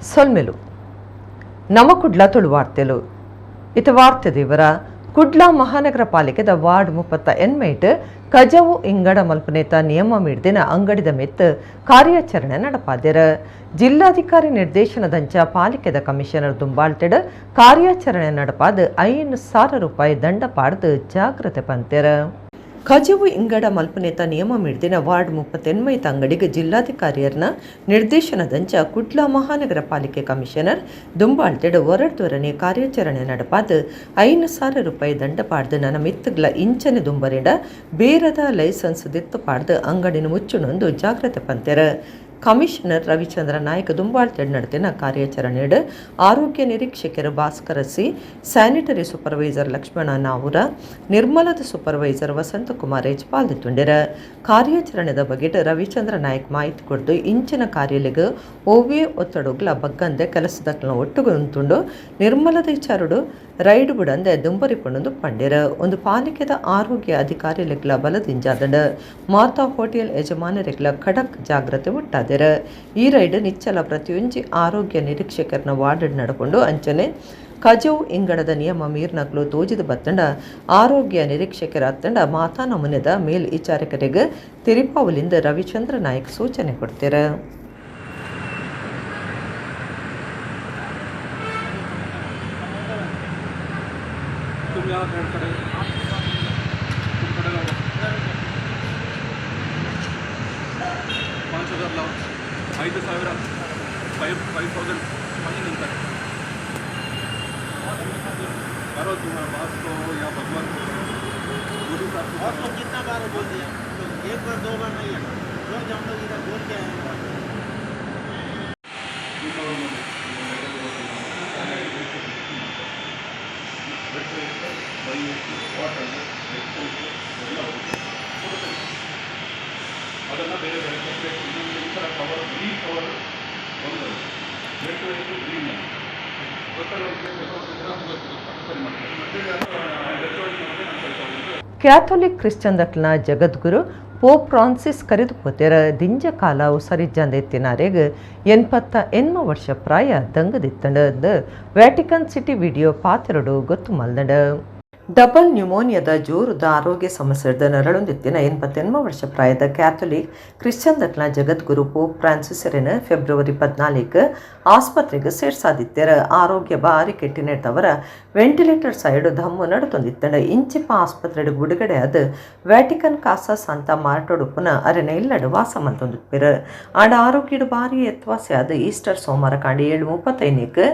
ಸೊಲ್ಮೆಲು ನವ ಕುಡ್ಲ ತುಳು ವಾರ್ತೆಲು ಇತ ವಾರ್ತೆ ದೇವರ ಕುಡ್ಲ ಮಹಾನಗರ ಪಾಲಿಕೆದ ವಾರ್ಡ್ 38 ಕಜವು ಇಂಗಡ ಮಲ್ಪನೇತ ನಿಯಮ ಮೀಡ್ದಿನ ಅಂಗಡಿದ ಮೆತ್ತು ಕಾರ್ಯಾಚರಣೆ ನಡಪಾದೆರ ಜಿಲ್ಲಾಧಿಕಾರಿ ನಿರ್ದೇಶನದಂಚ ಪಾಲಿಕೆದ ಕಮಿಷನರ್ ದುಂಬಾಳ್ತೆಡ್ ಕಾರ್ಯಾಚರಣೆ ನಡಪಾದ 5,000 ರೂಪಾಯಿ ದಂಡ ಪಾಡ್ದು ಜಾಗ್ರತೆ ಪಂತೆರ ಕಜವು ಇಂಗಡ ಮಲ್ಪನೇತ ನಿಯಮ ಮೀಡ್ದಿನ ವಾರ್ಡ್ 38 ಅಂಗಡಿಗೆ ಜಿಲ್ಲಾಧಿಕಾರಿಯರ್ನ ನಿರ್ದೇಶನದಂಚ ಕುಡ್ಲ ಮಹಾನಗರ ಪಾಲಿಕೆ ಕಮಿಷನರ್ ದುಂಬಾಳ್ತೆಡ್ ಒರಡ್ದೊರನೆ ಕಾರ್ಯಾಚರಣೆ ನಡಪಾದ 5,000 ರೂಪಾಯಿ ದಂಡ ಪಾಡ್ದು ನನ್ನ ಮಿತ್ತಗ್ಲ ಇಂಚನೆ ದುಂಬರಿಡ ಬೇರದ ಲೈಸೆನ್ಸ್ ದಿತ್ತು ಪಾಡ್ದು ಅಂಗಡಿನ ಮುಚ್ಚುನೊಂದು ಜಾಗ್ರತೆ ಪಂತೆರ ಕಮಿಷನರ್ ರವಿಚಂದ್ರ ನಾಯಕ್ ದುಂಬಾಳ್ತೆಡ್ ನಡೆದಿನ ಕಾರ್ಯಾಚರಣೆಡ್ ಆರೋಗ್ಯ ನಿರೀಕ್ಷಕರು Bhaskara C, sanitary supervisor Lakshmana Navura, ನಿರ್ಮಲದ ಸೂಪರ್ವೈಸರ್ ವಸಂತಕುಮಾರ್ ಎಚ್ ಪಾಲ್ದಿತ್ತುಂಡಿರ ಕಾರ್ಯಾಚರಣೆದ ಬಗೆಟ್ ರವಿಚಂದ್ರ ನಾಯಕ್ ಮಾಹಿತಿ ಕೊಡ್ದು ಇಂಚಿನ ಕಾರ್ಯಾಲಯಗೆ ಓವೇ ಒತ್ತಡಗ್ಲ ಬಗ್ಗಂದೆ ಕೆಲಸದಕ್ಲ ಒಟ್ಟುಗೆ ಉಂತುಂಡು ನಿರ್ಮಲದ ವಿಚಾರಡು ರೈಡ್ ಬಿಡಂದೆ ದುಂಬರಿಪಣ್ಣೊಂದು ಪಂಡಿರ ಒಂದು ಪಾಲಿಕೆದ ಆರೋಗ್ಯ ಅಧಿಕಾರಿಗಳ ಬಲದಿಂಜಾದಂಡ ಮಾತಾ ಹೋಟೆಲ್ ಯಜಮಾನರಿಗಳ ಖಡಕ್ ಜಾಗ್ರತೆ ಒಟ್ಟಾದೆರ ಈ ರೈಡ್ ನಿಚ್ಚಲ ಪ್ರತಿಯೊಂಜಿ ಆರೋಗ್ಯ ನಿರೀಕ್ಷಕರನ್ನ ವಾರ್ಡ್ ನಡ್ಕೊಂಡು ಅಂಚನೆ ಕಜವು ಇಂಗಡದ ನಿಯಮ ಮೀರ್ನಕ್ಲು ತೋಜಿದ ಬತ್ತಂಡ ಆರೋಗ್ಯ ನಿರೀಕ್ಷಕರ ಅತ್ತಂಡ ಮಾತಾ ನಮೂನೆದ ಮೇಲ್ ವಿಚಾರಕರಿಗೆ ತಿರುಪಾವಲಿಂದ ರವಿಚಂದ್ರ ನಾಯಕ್ ಸೂಚನೆ ಕೊಡ್ತೀರ. या भगवान गुरु साहब को कितना बार बोल दिया, तो एक बार दो बार नहीं है, रोज हम लोग इधर बोल के आए हैं. ಅದನ್ನು ಬೇರೆ ಬೇರೆ ಈ ಥರ ಕವರ್ ಗ್ರೀನ್ ಕವರ್ ಒಂದು ಗ್ರೀನ್ ಕ್ಯಾಥೋಲಿಕ್ ಕ್ರಿಶ್ಚಿಯನ್ದಕ್ಲ ಜಗದ್ಗುರು ಪೋಪ್ ಫ್ರಾನ್ಸಿಸ್ ಕರೆದುಕೋತೆರ ದಿಂಜ ಕಾಲ ಉಸರಿಜ್ಜಂದೆತ್ತಿನಾರೆಗ್ 88 ವರ್ಷ ಪ್ರಾಯ ದಂಗದಿತ್ತಂಡ ವ್ಯಾಟಿಕನ್ ಸಿಟಿ ವಿಡಿಯೋ ಪಾತೆರಡು ಗೊತ್ತು ಮಲ್ದಡ ಡಬಲ್ ನ್ಯೂಮೋನಿಯಾದ ಜೋರುದ ಆರೋಗ್ಯ ಸಮಸ್ಯೆದ ನರಳೊಂದಿತ್ತಿನ 88 ವರ್ಷ ಪ್ರಾಯದ ಕ್ಯಾಥೋಲಿಕ್ ಕ್ರಿಶ್ಚಿಯನ್ದಕ್ಲ ಜಗದ್ಗುರು ಪೋಪ್ ಫ್ರಾನ್ಸಿಸರನ್ನು ಫೆಬ್ರವರಿ 14 ಆಸ್ಪತ್ರೆಗೆ ಸೇರ್ಸಾದಿತ್ತರ ಆರೋಗ್ಯ ಬಾರಿ ಕೆಟ್ಟಿನೆಡ್ದವರ ವೆಂಟಿಲೇಟರ್ ಸೈಡ್ ಧಮ್ಮು ನಡತೊಂದಿತ್ತಂಡ ಇಂಚಿಪ ಆಸ್ಪತ್ರೆಡ್ ಬಿಡುಗಡೆ ಆದ ವ್ಯಾಟಿಕನ್ ಕಾಸಾ ಸಂತ ಮಾರ್ಟೋಡು ಪುನಃ ಅರೆನ ಇಲ್ಲಡು ವಾಸ ಮಂತೊಂದಿಪ್ಪೆರ ಆಡ ಆರೋಗ್ಯಡು ಬಾರಿ ಎತ್ವಾಸಿ ಆದ ಈಸ್ಟರ್ ಸೋಮವಾರ ಕಾಂಡಿ 7:35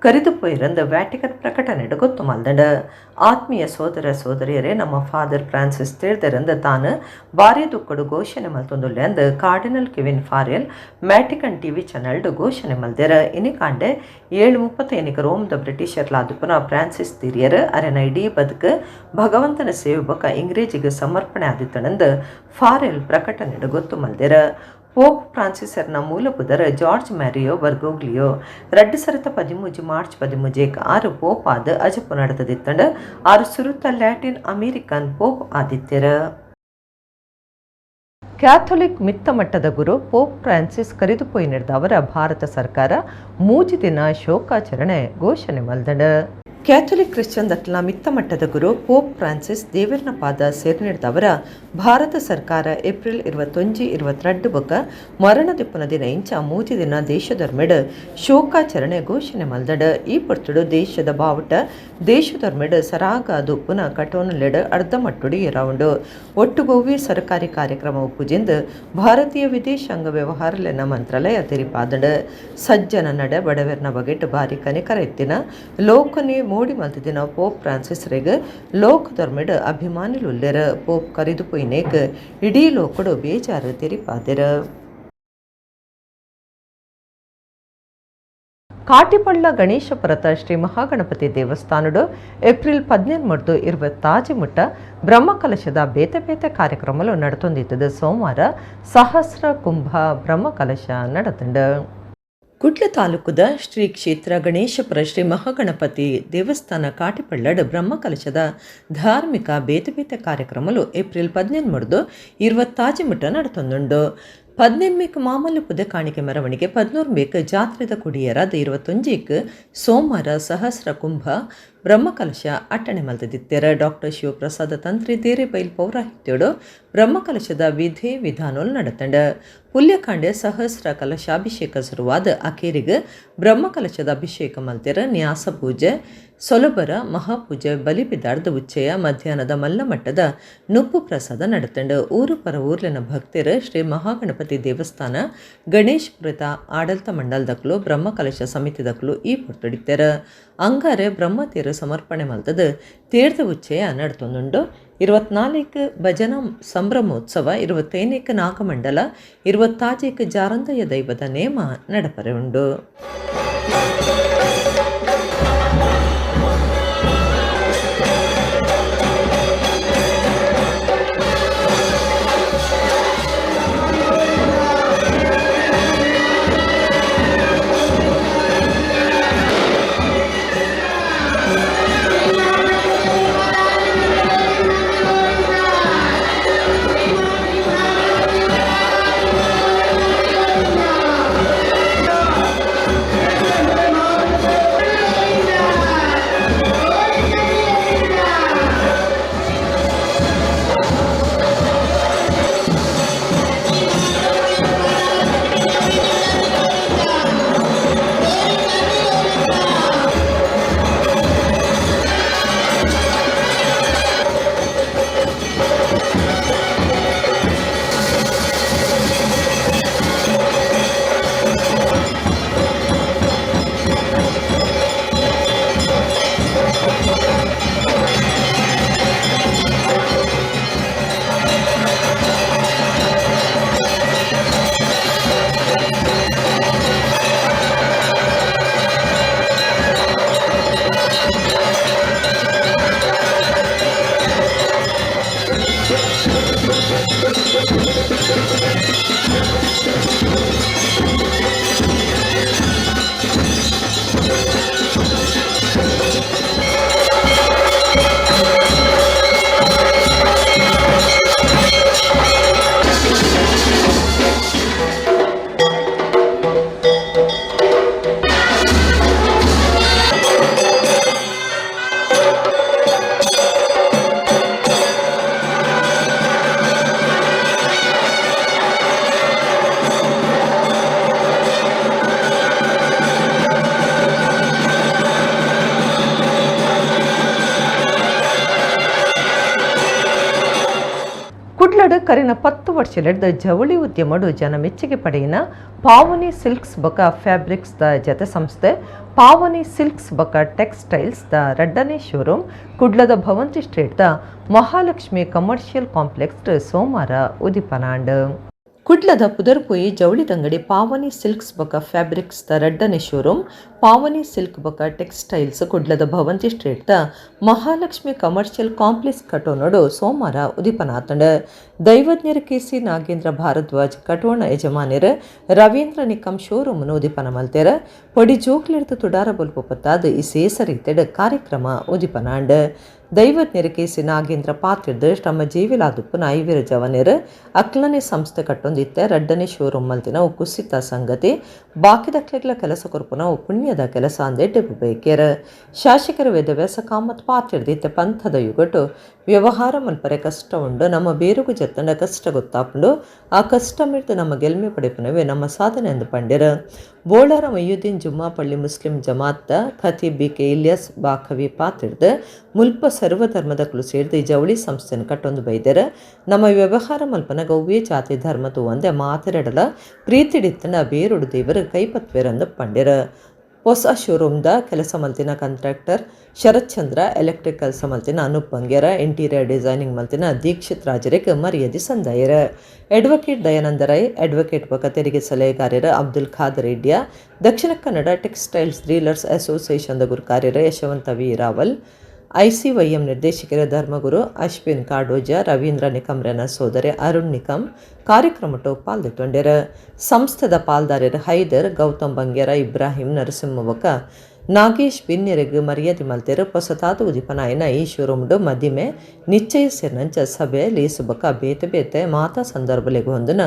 ಕರೆದು ಪೋಯಿರಂದ ವ್ಯಾಟಿಕನ್ ಪ್ರಕಟಣೆಡು ಗೊತ್ತು ಮಲ್ದಂಡ ಆತ್ಮೀಯ ಸೋದರ ಸೋದರಿಯರೇ ನಮ್ಮ ಫಾದರ್ ಫ್ರಾನ್ಸಿಸ್ ತಿಳಿದರಂದ ತಾನು ಬಾರಿ ದುಕ್ಕಡು ಘೋಷಣೆ ಮಲ್ತೊಂದುಲ್ಲೆ ಅಂದ ಕಾರ್ಡಿನಲ್ ಕೆವಿನ್ ಫಾರೆಲ್ ವ್ಯಾಟಿಕನ್ ಟಿವಿ ಚಾನೆಲ್ಡು ಘೋಷಣೆ ಮಲ್ದೆರ ಇನಿಕಾಂಡೆ 7:35 ರೋಮ್ದ ಬ್ರಿಟಿಷರ್ಲಾದ ಪುನಃ ಫ್ರಾನ್ಸಿಸ್ ತಿರಿಯರ್ ಅರೆನ ಇಡೀ ಬದುಕು ಭಗವಂತನ ಸೇವಕ ಇಂಗ್ರೇಜಿಗೆ ಸಮರ್ಪಣೆ ಆದಿತ್ತನಂದ ಫಾರೆಲ್ ಪ್ರಕಟಣೆಡು ಗೊತ್ತು ಮಲ್ದೆರ pop ಫ್ರಾನ್ಸಿಸರ್ನ ಮೂಲಪುದರ George marry you ಬರ್ಗೋಗ್ಲಿಯೋ 2013 March 13 6 pop ಆದ ಅಜಪು ನಡೆದಿತ್ತಂಡ 6 ಸುರುತ್ತ ಲ್ಯಾಟಿನ್ ಅಮೆರಿಕನ್ ಪೋಪ್ ಆದಿತ್ಯರ ಕ್ಯಾಥೋಲಿಕ್ ಮಿತ್ತ ಮಟ್ಟದ ಗುರು ಪೋಪ್ ಫ್ರಾನ್ಸಿಸ್ ಕರೆದುಪೋಯಿ ನಡೆದ ಅವರ ಭಾರತ ಸರ್ಕಾರ 3 ದಿನ ಶೋಕಾಚರಣೆ ಘೋಷಣೆ ಮಲ್ದಡ ಕ್ಯಾಥೋಲಿಕ್ ಕ್ರಿಶ್ಚಿಯನ್ ದಟ್ಲ ಮಿತ್ತ ಮಟ್ಟದ ಗುರು ಪೋಪ್ ಫ್ರಾನ್ಸಿಸ್ ದೇವರನ ಪಾದ ಸೇರ್ನಿಡ್ದವರ ಭಾರತ ಸರ್ಕಾರ ಏಪ್ರಿಲ್ 21-22 ಬೊಕ ಮರಣದಿಪ್ಪನ ದಿನ ಇಂಚ 3 ದಿನ ದೇಶದೊರ್ಮೆಡ್ ಶೋಕಾಚರಣೆ ಘೋಷಣೆ ಮಲ್ದಡ ಈ ಪೊರ್ತುಡು ದೇಶದ ಬಾವುಟ ದೇಶದೊರ್ಮೆಡ್ ಸರಾಗಾದು ಪುನಃ ಕಟೋನಲೆಡ್ ಅರ್ಧ ಮಟ್ಟುಡಿ ಇರವುಂಡು ಒಟ್ಟುಗೋವಿ ಸರ್ಕಾರಿ ಕಾರ್ಯಕ್ರಮ ಉಪ್ಪುಜಿಂದ ಭಾರತೀಯ ವಿದೇಶಾಂಗ ವ್ಯವಹಾರಲೆನ ಮಂತ್ರಾಲಯ ತೆರಿಪಾದಡ ಸಜ್ಜನ ನಡೆ ಬಡವೆರ್ನ ಬಗೆಟ್ ಬಾರಿ ಕನಿಕರ ಎತ್ತಿನ ಲೋಕನೆ ಮೋಡಿ ಮಲ್ತಿದಿನ ಪೋಪ್ ಫ್ರಾನ್ಸಿಸ್ರೆಗ್ ಲೋಕದೊರ್ಮೆಡ್ ಅಭಿಮಾನಿಲುಲ್ಲೆರ ಪೋಪ್ ಕರೆದು ಪೊಯ್ನೇಕ್ ಇಡೀ ಲೋಕಡು ಬೇಜಾರು ತೆರಿಪಾದೆರ ಕಾಟಿಪಳ್ಳ ಗಣೇಶಪುರದ ಶ್ರೀ ಮಹಾಗಣಪತಿ ದೇವಸ್ಥಾನಡು ಏಪ್ರಿಲ್ 18 ಮುಟ್ಟ ಬ್ರಹ್ಮಕಲಶದ ಬೇತೆ ಬೇತೆ ಕಾರ್ಯಕ್ರಮಗಳು ನಡತೊಂದಿತ್ತದು ಸೋಮವಾರ ಸಹಸ್ರ ಕುಂಭ ಬ್ರಹ್ಮಕಲಶ ನಡತಂಡ ಕುಡ್ಲ ತಾಲೂಕುದ ಶ್ರೀ ಕ್ಷೇತ್ರ ಗಣೇಶಪುರ ಶ್ರೀ ಮಹಾಗಣಪತಿ ದೇವಸ್ಥಾನ ಕಾಟಿಪಳ್ಳಡ್ ಬ್ರಹ್ಮಕಲಶದ ಧಾರ್ಮಿಕ ಬೇತೆ ಬೇತೆ ಕಾರ್ಯಕ್ರಮಗಳು ಏಪ್ರಿಲ್ 18 20 ಮುಟ್ಟ ನಡತೊಂದುಂಡು 18 ಮಾಮಲ್ಲು ಪುದೆ ಕಾಣಿಕೆ ಮೆರವಣಿಗೆ 11 ಜಾತ್ರೆದ ಕುಡಿಯರಾದ 21 ಸೋಮವಾರ ಸಹಸ್ರ ಕುಂಭ ಬ್ರಹ್ಮಕಲಶ ಅಟ್ಟಣೆ ಮಲ್ತದಿತ್ತೆರ. ಡಾಕ್ಟರ್ ಶಿವಪ್ರಸಾದ ತಂತ್ರಿ ದೇರೆಬೈಲ್ ಪೌರಾಹಿತ್ಯೋಡು ಬ್ರಹ್ಮಕಲಶದ ವಿಧಿ ವಿಧಾನೋಲ್ ನಡತಂಡ. ಪುಲ್ಯಕಾಂಡೆ ಸಹಸ್ರ ಕಲಶಾಭಿಷೇಕ ಶುರುವಾದ ಅಖೇರಿಗೆ ಬ್ರಹ್ಮಕಲಶದ ಅಭಿಷೇಕ ಮಲ್ತೆರ. ನ್ಯಾಸ ಪೂಜೆ ಸೊಲಬರ ಮಹಾಪೂಜೆ ಬಲಿಬಿದಾರ್ದ ಉಚ್ಚಯ ಮಧ್ಯಾಹ್ನದ ಮಲ್ಲಮಟ್ಟದ ನುಪ್ಪು ಪ್ರಸಾದ ನಡತಂಡ. ಊರು ಪರ ಊರ್ಲಿನ ಭಕ್ತರು ಶ್ರೀ ಮಹಾಗಣಪತಿ ದೇವಸ್ಥಾನ ಗಣೇಶ್ಪುರದ ಆಡಳಿತ ಮಂಡಲದಕ್ಕಲು ಬ್ರಹ್ಮಕಲಶ ಸಮಿತಿದಕ್ಕಲು ಈ ಪೊರ್ತೊಡಿತ್ತರ. ಅಂಗಾರೆ ಬ್ರಹ್ಮತೀರು ಸಮರ್ಪಣೆ ಮಲ್ತದ ತೀರ್ಥ ಉಚ್ಚಯ ನಡ್ತೊಂದುಂಡು. 24 ಭಜನಾ ಸಂಭ್ರಮೋತ್ಸವ, 25 ನಾಗಮಂಡಲ, 26 ಜಾರಂದಯ ದೈವದ ನೇಮ ನಡಪರೆ ಉಂಡು. ಕುಡ್ಲಡ್ ಕರಿನ 10 ವರ್ಷಲೆಡ್ದ ಜವಳಿ ಉದ್ಯಮಡು ಜನ ಮೆಚ್ಚುಗೆ ಪಡೆಯಿನ ಪಾವನಿ ಸಿಲ್ಕ್ಸ್ ಬೊಕ ಫ್ಯಾಬ್ರಿಕ್ಸ್ ದ ಜತೆ ಸಂಸ್ಥೆ ಪಾವನಿ ಸಿಲ್ಕ್ಸ್ ಬೊಕ ಟೆಕ್ಸ್ಟೈಲ್ಸ್ ದ ರಡ್ಡನೇ ಶೋರೂಮ್ ಕುಡ್ಲದ ಭವಂತಿ ಸ್ಟ್ರೀಟ್ ದ ಮಹಾಲಕ್ಷ್ಮಿ ಕಮರ್ಷಿಯಲ್ ಕಾಂಪ್ಲೆಕ್ಸ್ ಸೋಮವಾರ ಉದಿಪನಾಂಡ್. ಕುಡ್ಲದ ಪುದರ್ಪುಯಿ ಜವಳಿದಂಗಡಿ ಪಾವನಿ ಸಿಲ್ಕ್ಸ್ ಬೊಕ ಫ್ಯಾಬ್ರಿಕ್ಸ್ ದ ರಡ್ಡನೇ ಶೋರೂಮ್ ಪಾವನಿ ಸಿಲ್ಕ್ ಬೊಕ ಟೆಕ್ಸ್ಟೈಲ್ಸ್ ಕುಡ್ಲದ ಭವಂತಿ ಸ್ಟ್ರೀಟ್ ದ ಮಹಾಲಕ್ಷ್ಮಿ ಕಮರ್ಷಿಯಲ್ ಕಾಂಪ್ಲೆಕ್ಸ್ ಕಟೋನಡು ಸೋಮವಾರ ಉದಿಪನಾತಂಡ. ದೈವಜ್ಞರ ಕೆಸಿ ನಾಗೇಂದ್ರ ಭಾರದ್ವಾಜ್ ಕಟೋಣ ಯಜಮಾನಿರ ರವೀಂದ್ರ ನಿಕಮ್ ಶೋರೂಮ್ನು ಉದಿಪನ ಮಲ್ತೆರ. ಪೊಡಿ ಜೋಕ್ಲಿರ್ದು ತುಡಾರ ಬಲ್ಪು ಪತ್ತಾದ ಈ ಸೇಸರಿತೆಡ್ ಕಾರ್ಯಕ್ರಮ ಉದಿಪನಾಂಡ್. ದೈವಜ್ಞರ ಕೆಸಿ ನಾಗೇಂದ್ರ ಪಾತ್ರಿರ್ದು ಶ್ರಮ ಜೀವಿಲಾದುಪ್ಪುನ ಐವೀರ ಜವನಿರ ಅಕ್ಲನೆ ಸಂಸ್ಥೆ ಕಟ್ಟೊಂದಿತ್ತೆ ರಡ್ಡನೇ ಶೋರೂಮ್ ಮಲ್ತಿನ ಕುಸಿತ ಸಂಗತಿ ಬಾಕಿದಕ್ಲೆಗ್ಲ ಕೆಲಸ ಕೊರ್ಪುನ ಪುಣ್ಯದ ಕೆಲಸ ಅಂದೆಡ್ಡೆ ಬೇಕೇರ. ಶಾಸಕರ ವೇದವ್ಯಾಸ ಕಾಮತ್ ಪಾತ್ರಿರ್ದಿತ್ತೆ ಪಂಥದ ಯುಗಟು ವ್ಯವಹಾರ ಮಲ್ಪರೆ ಕಷ್ಟ ಉಂಡು. ನಮ್ಮ ಬೇರುಗು ಜತ್ತಂಡ ಕಷ್ಟ ಗೊತ್ತಾಪುಂಡು. ಆ ಕಷ್ಟ ಮಿಡ್ದು ನಮ್ಮ ಗೆಲ್ಮೆ ಪಡೆಪುನವೇ ನಮ್ಮ ಸಾಧನೆ ಎಂದು ಪಂಡಿರ. ಬೋಳಾರ ಮಯ್ಯುದ್ದೀನ್ ಜುಮ್ಮಾ ಪಳ್ಳಿ ಮುಸ್ಲಿಂ ಜಮಾತ್ ಖತೀಬ್ ಬಿ.ಕೆ. ಇಲಿಯಾಸ್ ಬಾಖವಿ ಪಾತ್ರಿರ್ದು ಮುಲ್ಪ ಸರ್ವಧರ್ಮದಕ್ಕೂ ಸೇರಿದ ಈ ಜವಳಿ ಸಂಸ್ಥೆನ ಕಟ್ಟೊಂದು ಬೈದರ. ನಮ್ಮ ವ್ಯವಹಾರ ಮಲ್ಪನ ಗವ್ಯ ಜಾತಿ ಧರ್ಮತು ಒಂದೇ ಮಾತಿರಡಲ ಪ್ರೀತಿಡಿತ್ತನ ಬೇರುಡು ದೇವರು ಕೈಪತ್ವೇರಂದು ಪಂಡಿರ. ಹೊಸ ಶೋರೂಮ್ದ ಕೆಲಸ ಮಲ್ತಿನ ಕಾಂಟ್ರಾಕ್ಟರ್ ಶರತ್ ಚಂದ್ರ, ಎಲೆಕ್ಟ್ರಿಕಲ್ ಮಲ್ತಿನ ಅನೂಪ್ ಬಂಗೇರ, ಇಂಟೀರಿಯರ್ ಡಿಸೈನಿಂಗ್ ಮಲ್ತಿನ ದೀಕ್ಷಿತ್ ರಾಜರಿಗೆ ಮರ್ಯಾದೆ ಸಂದಾಯರ. ಅಡ್ವೊಕೇಟ್ ದಯಾನಂದ ರೈ, ಅಡ್ವೊಕೇಟ್ ಬೊಕ ತೆರಿಗೆ ಸಲಹೆಗಾರರ Abdul Khader India, Dakshina Kannada textiles dealers ಅಸೋಸಿಯೇಷನ್ದ ಗುರುಕಾರ್ಯರ ಯಶವಂತ ವಿ ರಾವಲ್, ICYM ನಿರ್ದೇಶಕರ ಧರ್ಮಗುರು ಅಶ್ವಿನ್ ಕಾಡೋಜ, ರವೀಂದ್ರ ನಿಕಮ್ರನ ಸೋದರಿ ಅರುಣ್ ನಿಕಮ್ ಕಾರ್ಯಕ್ರಮಟು ಪಾಲ್ಗೊಂಡಿರ. ಸಂಸ್ಥೆದ ಪಾಲ್ದಾರರು ಹೈದರ್, ಗೌತಮ್ ಬಂಗೇರ, ಇಬ್ರಾಹಿಂ ನರಸಿಂಹವಕ, ನಾಗೇಶ್ ಬಿನ್ನೆರೆಗ್ ಮರ್ಯಾದೆ ಮಲ್ತೆರು ಹೊಸತಾದ ಉದಿಪನಾಯನ ಈ ಶೋರೂಮ್ಡು ಮಧ್ಯಮೆ ನಿಶ್ಚಯ ಸೇರಿನಂಚ ಸಭೆಯಲ್ಲಿ ಸುಬಕ ಬೇತೆ ಬೇತೆ ಮಾತಾ ಸಂದರ್ಭಲೆಗೆ ಹೊಂದನ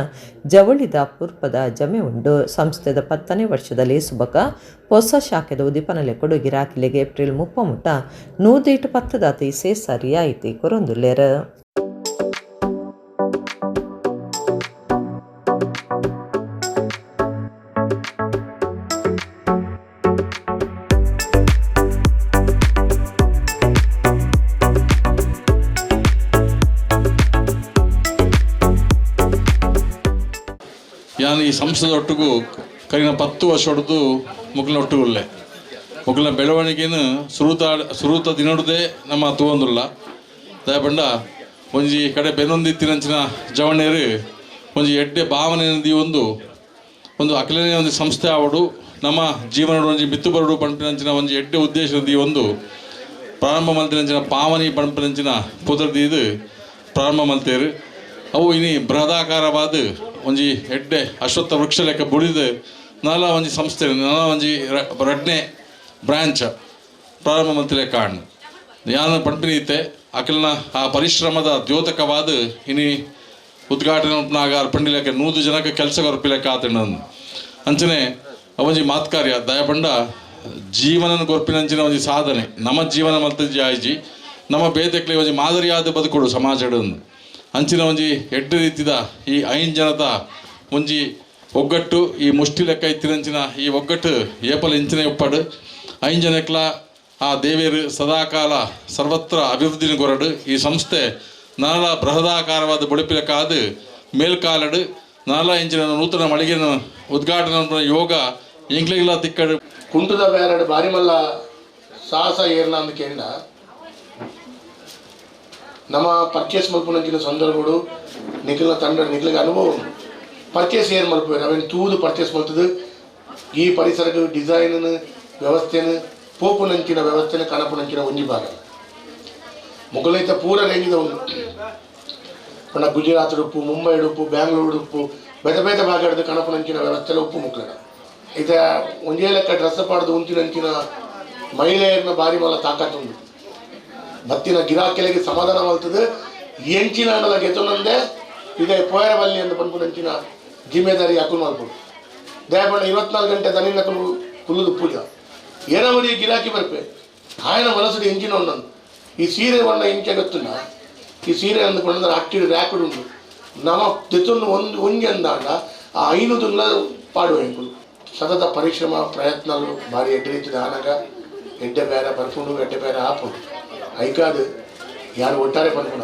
ಜವಳಿದ ಪೂರ್ಪದ ಜಮೆ ಉಂಡು. ಸಂಸ್ಥೆದ 10ನೇ ವರ್ಷದಲ್ಲಿ ಸುಬಕ ಹೊಸ ಶಾಖೆದ ಉದಿಪನಲೆ ಕೊಡು ಗಿರಾಕಿಲೆಗೆ ಏಪ್ರಿಲ್ 30 ಮುಟ್ಟ 110 ಸೇಸ ರಿಯಾಯಿತಿ ಕೊರೊಂದುಲ್ಲೇರು. ನಾನು ಈ ಸಂಸ್ಥೆದ ಒಟ್ಟಿಗೂ ಕರಿನ 10 ವರ್ಷ ಹೊಡೆದು ಮುಗ್ಲಿನ ಒಟ್ಟಿಗುಲ್ಲೆ ಮುಗ್ಲಿನ ಬೆಳವಣಿಗೆನು ಸುರೂತ ದಿನಡುದೇ ನಮ್ಮ ತೂವಂದುಲ್ಲ ದಯಪಂಡ ಒಂಜಿ ಕಡೆ ಬೆನ್ನೊಂದಿತ್ತಿನಂಚಿನ ಜವಣೇರು ಒಂಜಿ ಎಡ್ಡೆ ಭಾವನೆ ಒಂದು ಅಕಲನೇ ಒಂದು ಸಂಸ್ಥೆ ಆವಡು ನಮ್ಮ ಜೀವನ ಒಂಜಿ ಮಿತ್ತು ಬರಡು ಪಂಪಿನಂಚಿನ ಒಂಜಿ ಎಡ್ಡೆ ಉದ್ದೇಶ ಒಂದು ಪ್ರಾರಂಭ ಮಲ್ತಿನಂಚಿನ ಪಾವನಿ ಪಂಪಿನಂಚಿನ ಪುದರ್ದು ಪ್ರಾರಂಭ ಮಲ್ತೇರು ಅವು ಇನಿ ಬೃಹದಾಕಾರವಾದ ಒಂಜಿ ಎಡ್ಡೆ ಅಶ್ವತ್ಥ ವೃಕ್ಷ ಲೆಕ್ಕ ಬುಳಿದು ನಾಲ ಒಂಜಿ ಸಂಸ್ಥೆ ನಾಲ ಒಂಜಿ ರಡ್ನೆ ಬ್ರಾಂಚ್ ಪ್ರಾರಂಭ ಮಂತ್ಲೆ ಕಾಣ್ ಯಾನು ಪಂಪಿನೀತೆ ಅಕಲ್ನ ಆ ಪರಿಶ್ರಮದ ದ್ಯೋತಕವಾದ ಇನಿ ಉದ್ಘಾಟನೆ ಉಂಟನಾಗ ಪಂಡಿಲೆಕ್ಕ 100 ಜನಕ್ಕೆ ಕೆಲಸ ಗೊರ್ಪಿಲೆಕ್ಕ ಆತಂಡ ಅಂಚನೆ ಒಂಜಿ ಮಾತ್ಕಾರ್ಯ ದಯಪಂಡ ಜೀವನ ಗೊರ್ಪಿನಂಚಿನ ಒಂಜಿ ಸಾಧನೆ ನಮ್ಮ ಜೀವನ ಮಲ್ತಜಿ ಆಯ್ಜಿ ನಮ್ಮ ಬೇತೆಕ್ಲೆ ಒಂಜಿ ಮಾದರಿಯಾದ ಬದುಕೊಡು ಸಮಾಜಡ್ ಅಂಚಿನ ಒಂಜಿ ಎಡ್ಡೆ ರೀತಿದ ಈ 5 ಜನದ ಒಂಜಿ ಒಗ್ಗಟ್ಟು ಈ ಮುಷ್ಟಿ ಲೆಕ್ಕ ಇತ್ತಿನಂಚಿನ ಈ ಒಗ್ಗಟ್ಟು ಏಪಲ ಇಂಚಿನ ಉಪ್ಪಡು 5 ಜನಕ್ಲ ಆ ದೇವೇರು ಸದಾಕಾಲ ಸರ್ವತ್ರ ಅಭಿವೃದ್ಧಿನ ಕೊರಡು ಈ ಸಂಸ್ಥೆ ನಾಲ ಬೃಹದಾಕಾರವಾದ ಬುಡುಪಿಲಕ್ಕಾದ ಮೇಲ್ಕಾಲಡು ನಾಲ ಇಂಚಿನ ನೂತನ ಮಳಿಗೆನ ಉದ್ಘಾಟನೆ ಯೋಗ ಎಂಕ್ಲೆಗಿಲ್ಲ ತಿಕ್ಕಡು ಕುಂಟುದ ಬೇರಡು ಬಾರಿ ಮಲ್ಲ ಸಾಹಸ ಏರ್ನ ಅಂದ ಕೇಂಡ ನಮ್ಮ ಪರ್ಚೇಸ್ ಮಲ್ಪುನಂಚಿನ ಸಂದರ್ಭಗಳು ನಿಖಿಲ್ನ ತಂಡ ನಿಖಿಲಿಗೆ ಅನುಭವ ಉಂಟು ಪರ್ಚೇಸ್ ಏನು ಮಲ್ಪೇವೆ ನಾವೇನು ತೂದು ಪರ್ಚೇಸ್ ಮಲ್ತದು ಈ ಪರಿಸರಕ್ಕೆ ಡಿಸೈನ್ ವ್ಯವಸ್ಥೆನ ಪೋಪುನಂಚಿನ ವ್ಯವಸ್ಥೆನ ಕಣಪುನಂಚಿನ ಒಂಜಿ ಭಾಗ ಮುಗಲೈತ ಪೂರ ರೇಂಜಿದ ಉಂಟು ಪಂಡ ಗುಜರಾತ್ ಉಪ್ಪು ಮುಂಬೈ ಉಪ್ಪು ಬ್ಯಾಂಗ್ಳೂರು ಉಪ್ಪು ಬೇತೆ ಭಾಗ ಹಿಡಿದು ಕಣಪುನಂಚಿನ ವ್ಯವಸ್ಥೆಲ ಉಪ್ಪು ಮುಕ್ಲಡ ಇತ ಒಂದೇ ಲೆಕ್ಕ ಡ್ರೆಸ್ ಪಾಡ್ದು ಉಂಚಿನಂಚಿನ ಮಹಿಳೆಯರನ್ನ ಬಾರಿ ಮಲ್ಲ ತಾಕತ್ತು ಉಂಟು ಬತ್ತಿನ ಗಿರಾಕಿಲೆಗೆ ಸಮಾಧಾನ ಮಾಡ್ತದೆ ಎಂಚಿನ ಅನ್ನಲ ಗೆತೊಂದೇ ಇದೇ ಪೋಯರಬಲ್ಲಿ ಅಂತ ಪನ್ಪುನಂಚಿನ ಜಿಮ್ಮೆದಾರಿ ಹಾಕೊಂಡು ಮಾಡ್ಬೋದು ದಯಪಂಡ 24 ಗಂಟೆ ದನಿನ ಕುಲ್ಲುದು ಪೂಜ ಏನವರಿ ಗಿರಾಕಿ ಬರ್ಪೆ ఆయన ಮನಸ್ಸು ಎಂಚಿನ ಒಂದೊಂದು ಈ ಸೀರೆ ಬಣ್ಣ ಇಂಚೆ ಗೊತ್ತಿಲ್ಲ ಈ ಸೀರೆ ಅಂದುಕೊಂಡ್ರೆ ಅಕ್ಕಿಡು ರ್ಯಾಪಿಡ್ ಉಂಟು ನಮ್ಮ ತೆತ್ತೊಂದು ಒಂಜಿ ಅಂದಾಂಡ ಆ 500 ಪಾಡುವ ಎಂಕುಲು ಸತತ ಪರಿಶ್ರಮ ಪ್ರಯತ್ನಗಳು ಭಾರಿ ಎಡ್ಡೆ ರೀತಿದ ಆನಾಗ ಎಡ್ಡೆ ಬೇರೆ ಬರ್ಪುಂಡು ಎಡ್ಡೆ ಬೇರೆ ಹಾಪುಂಡು ಐಕಾದು ಯಾರು ಒಟ್ಟಾರೆ ಪನ್ಪುಣ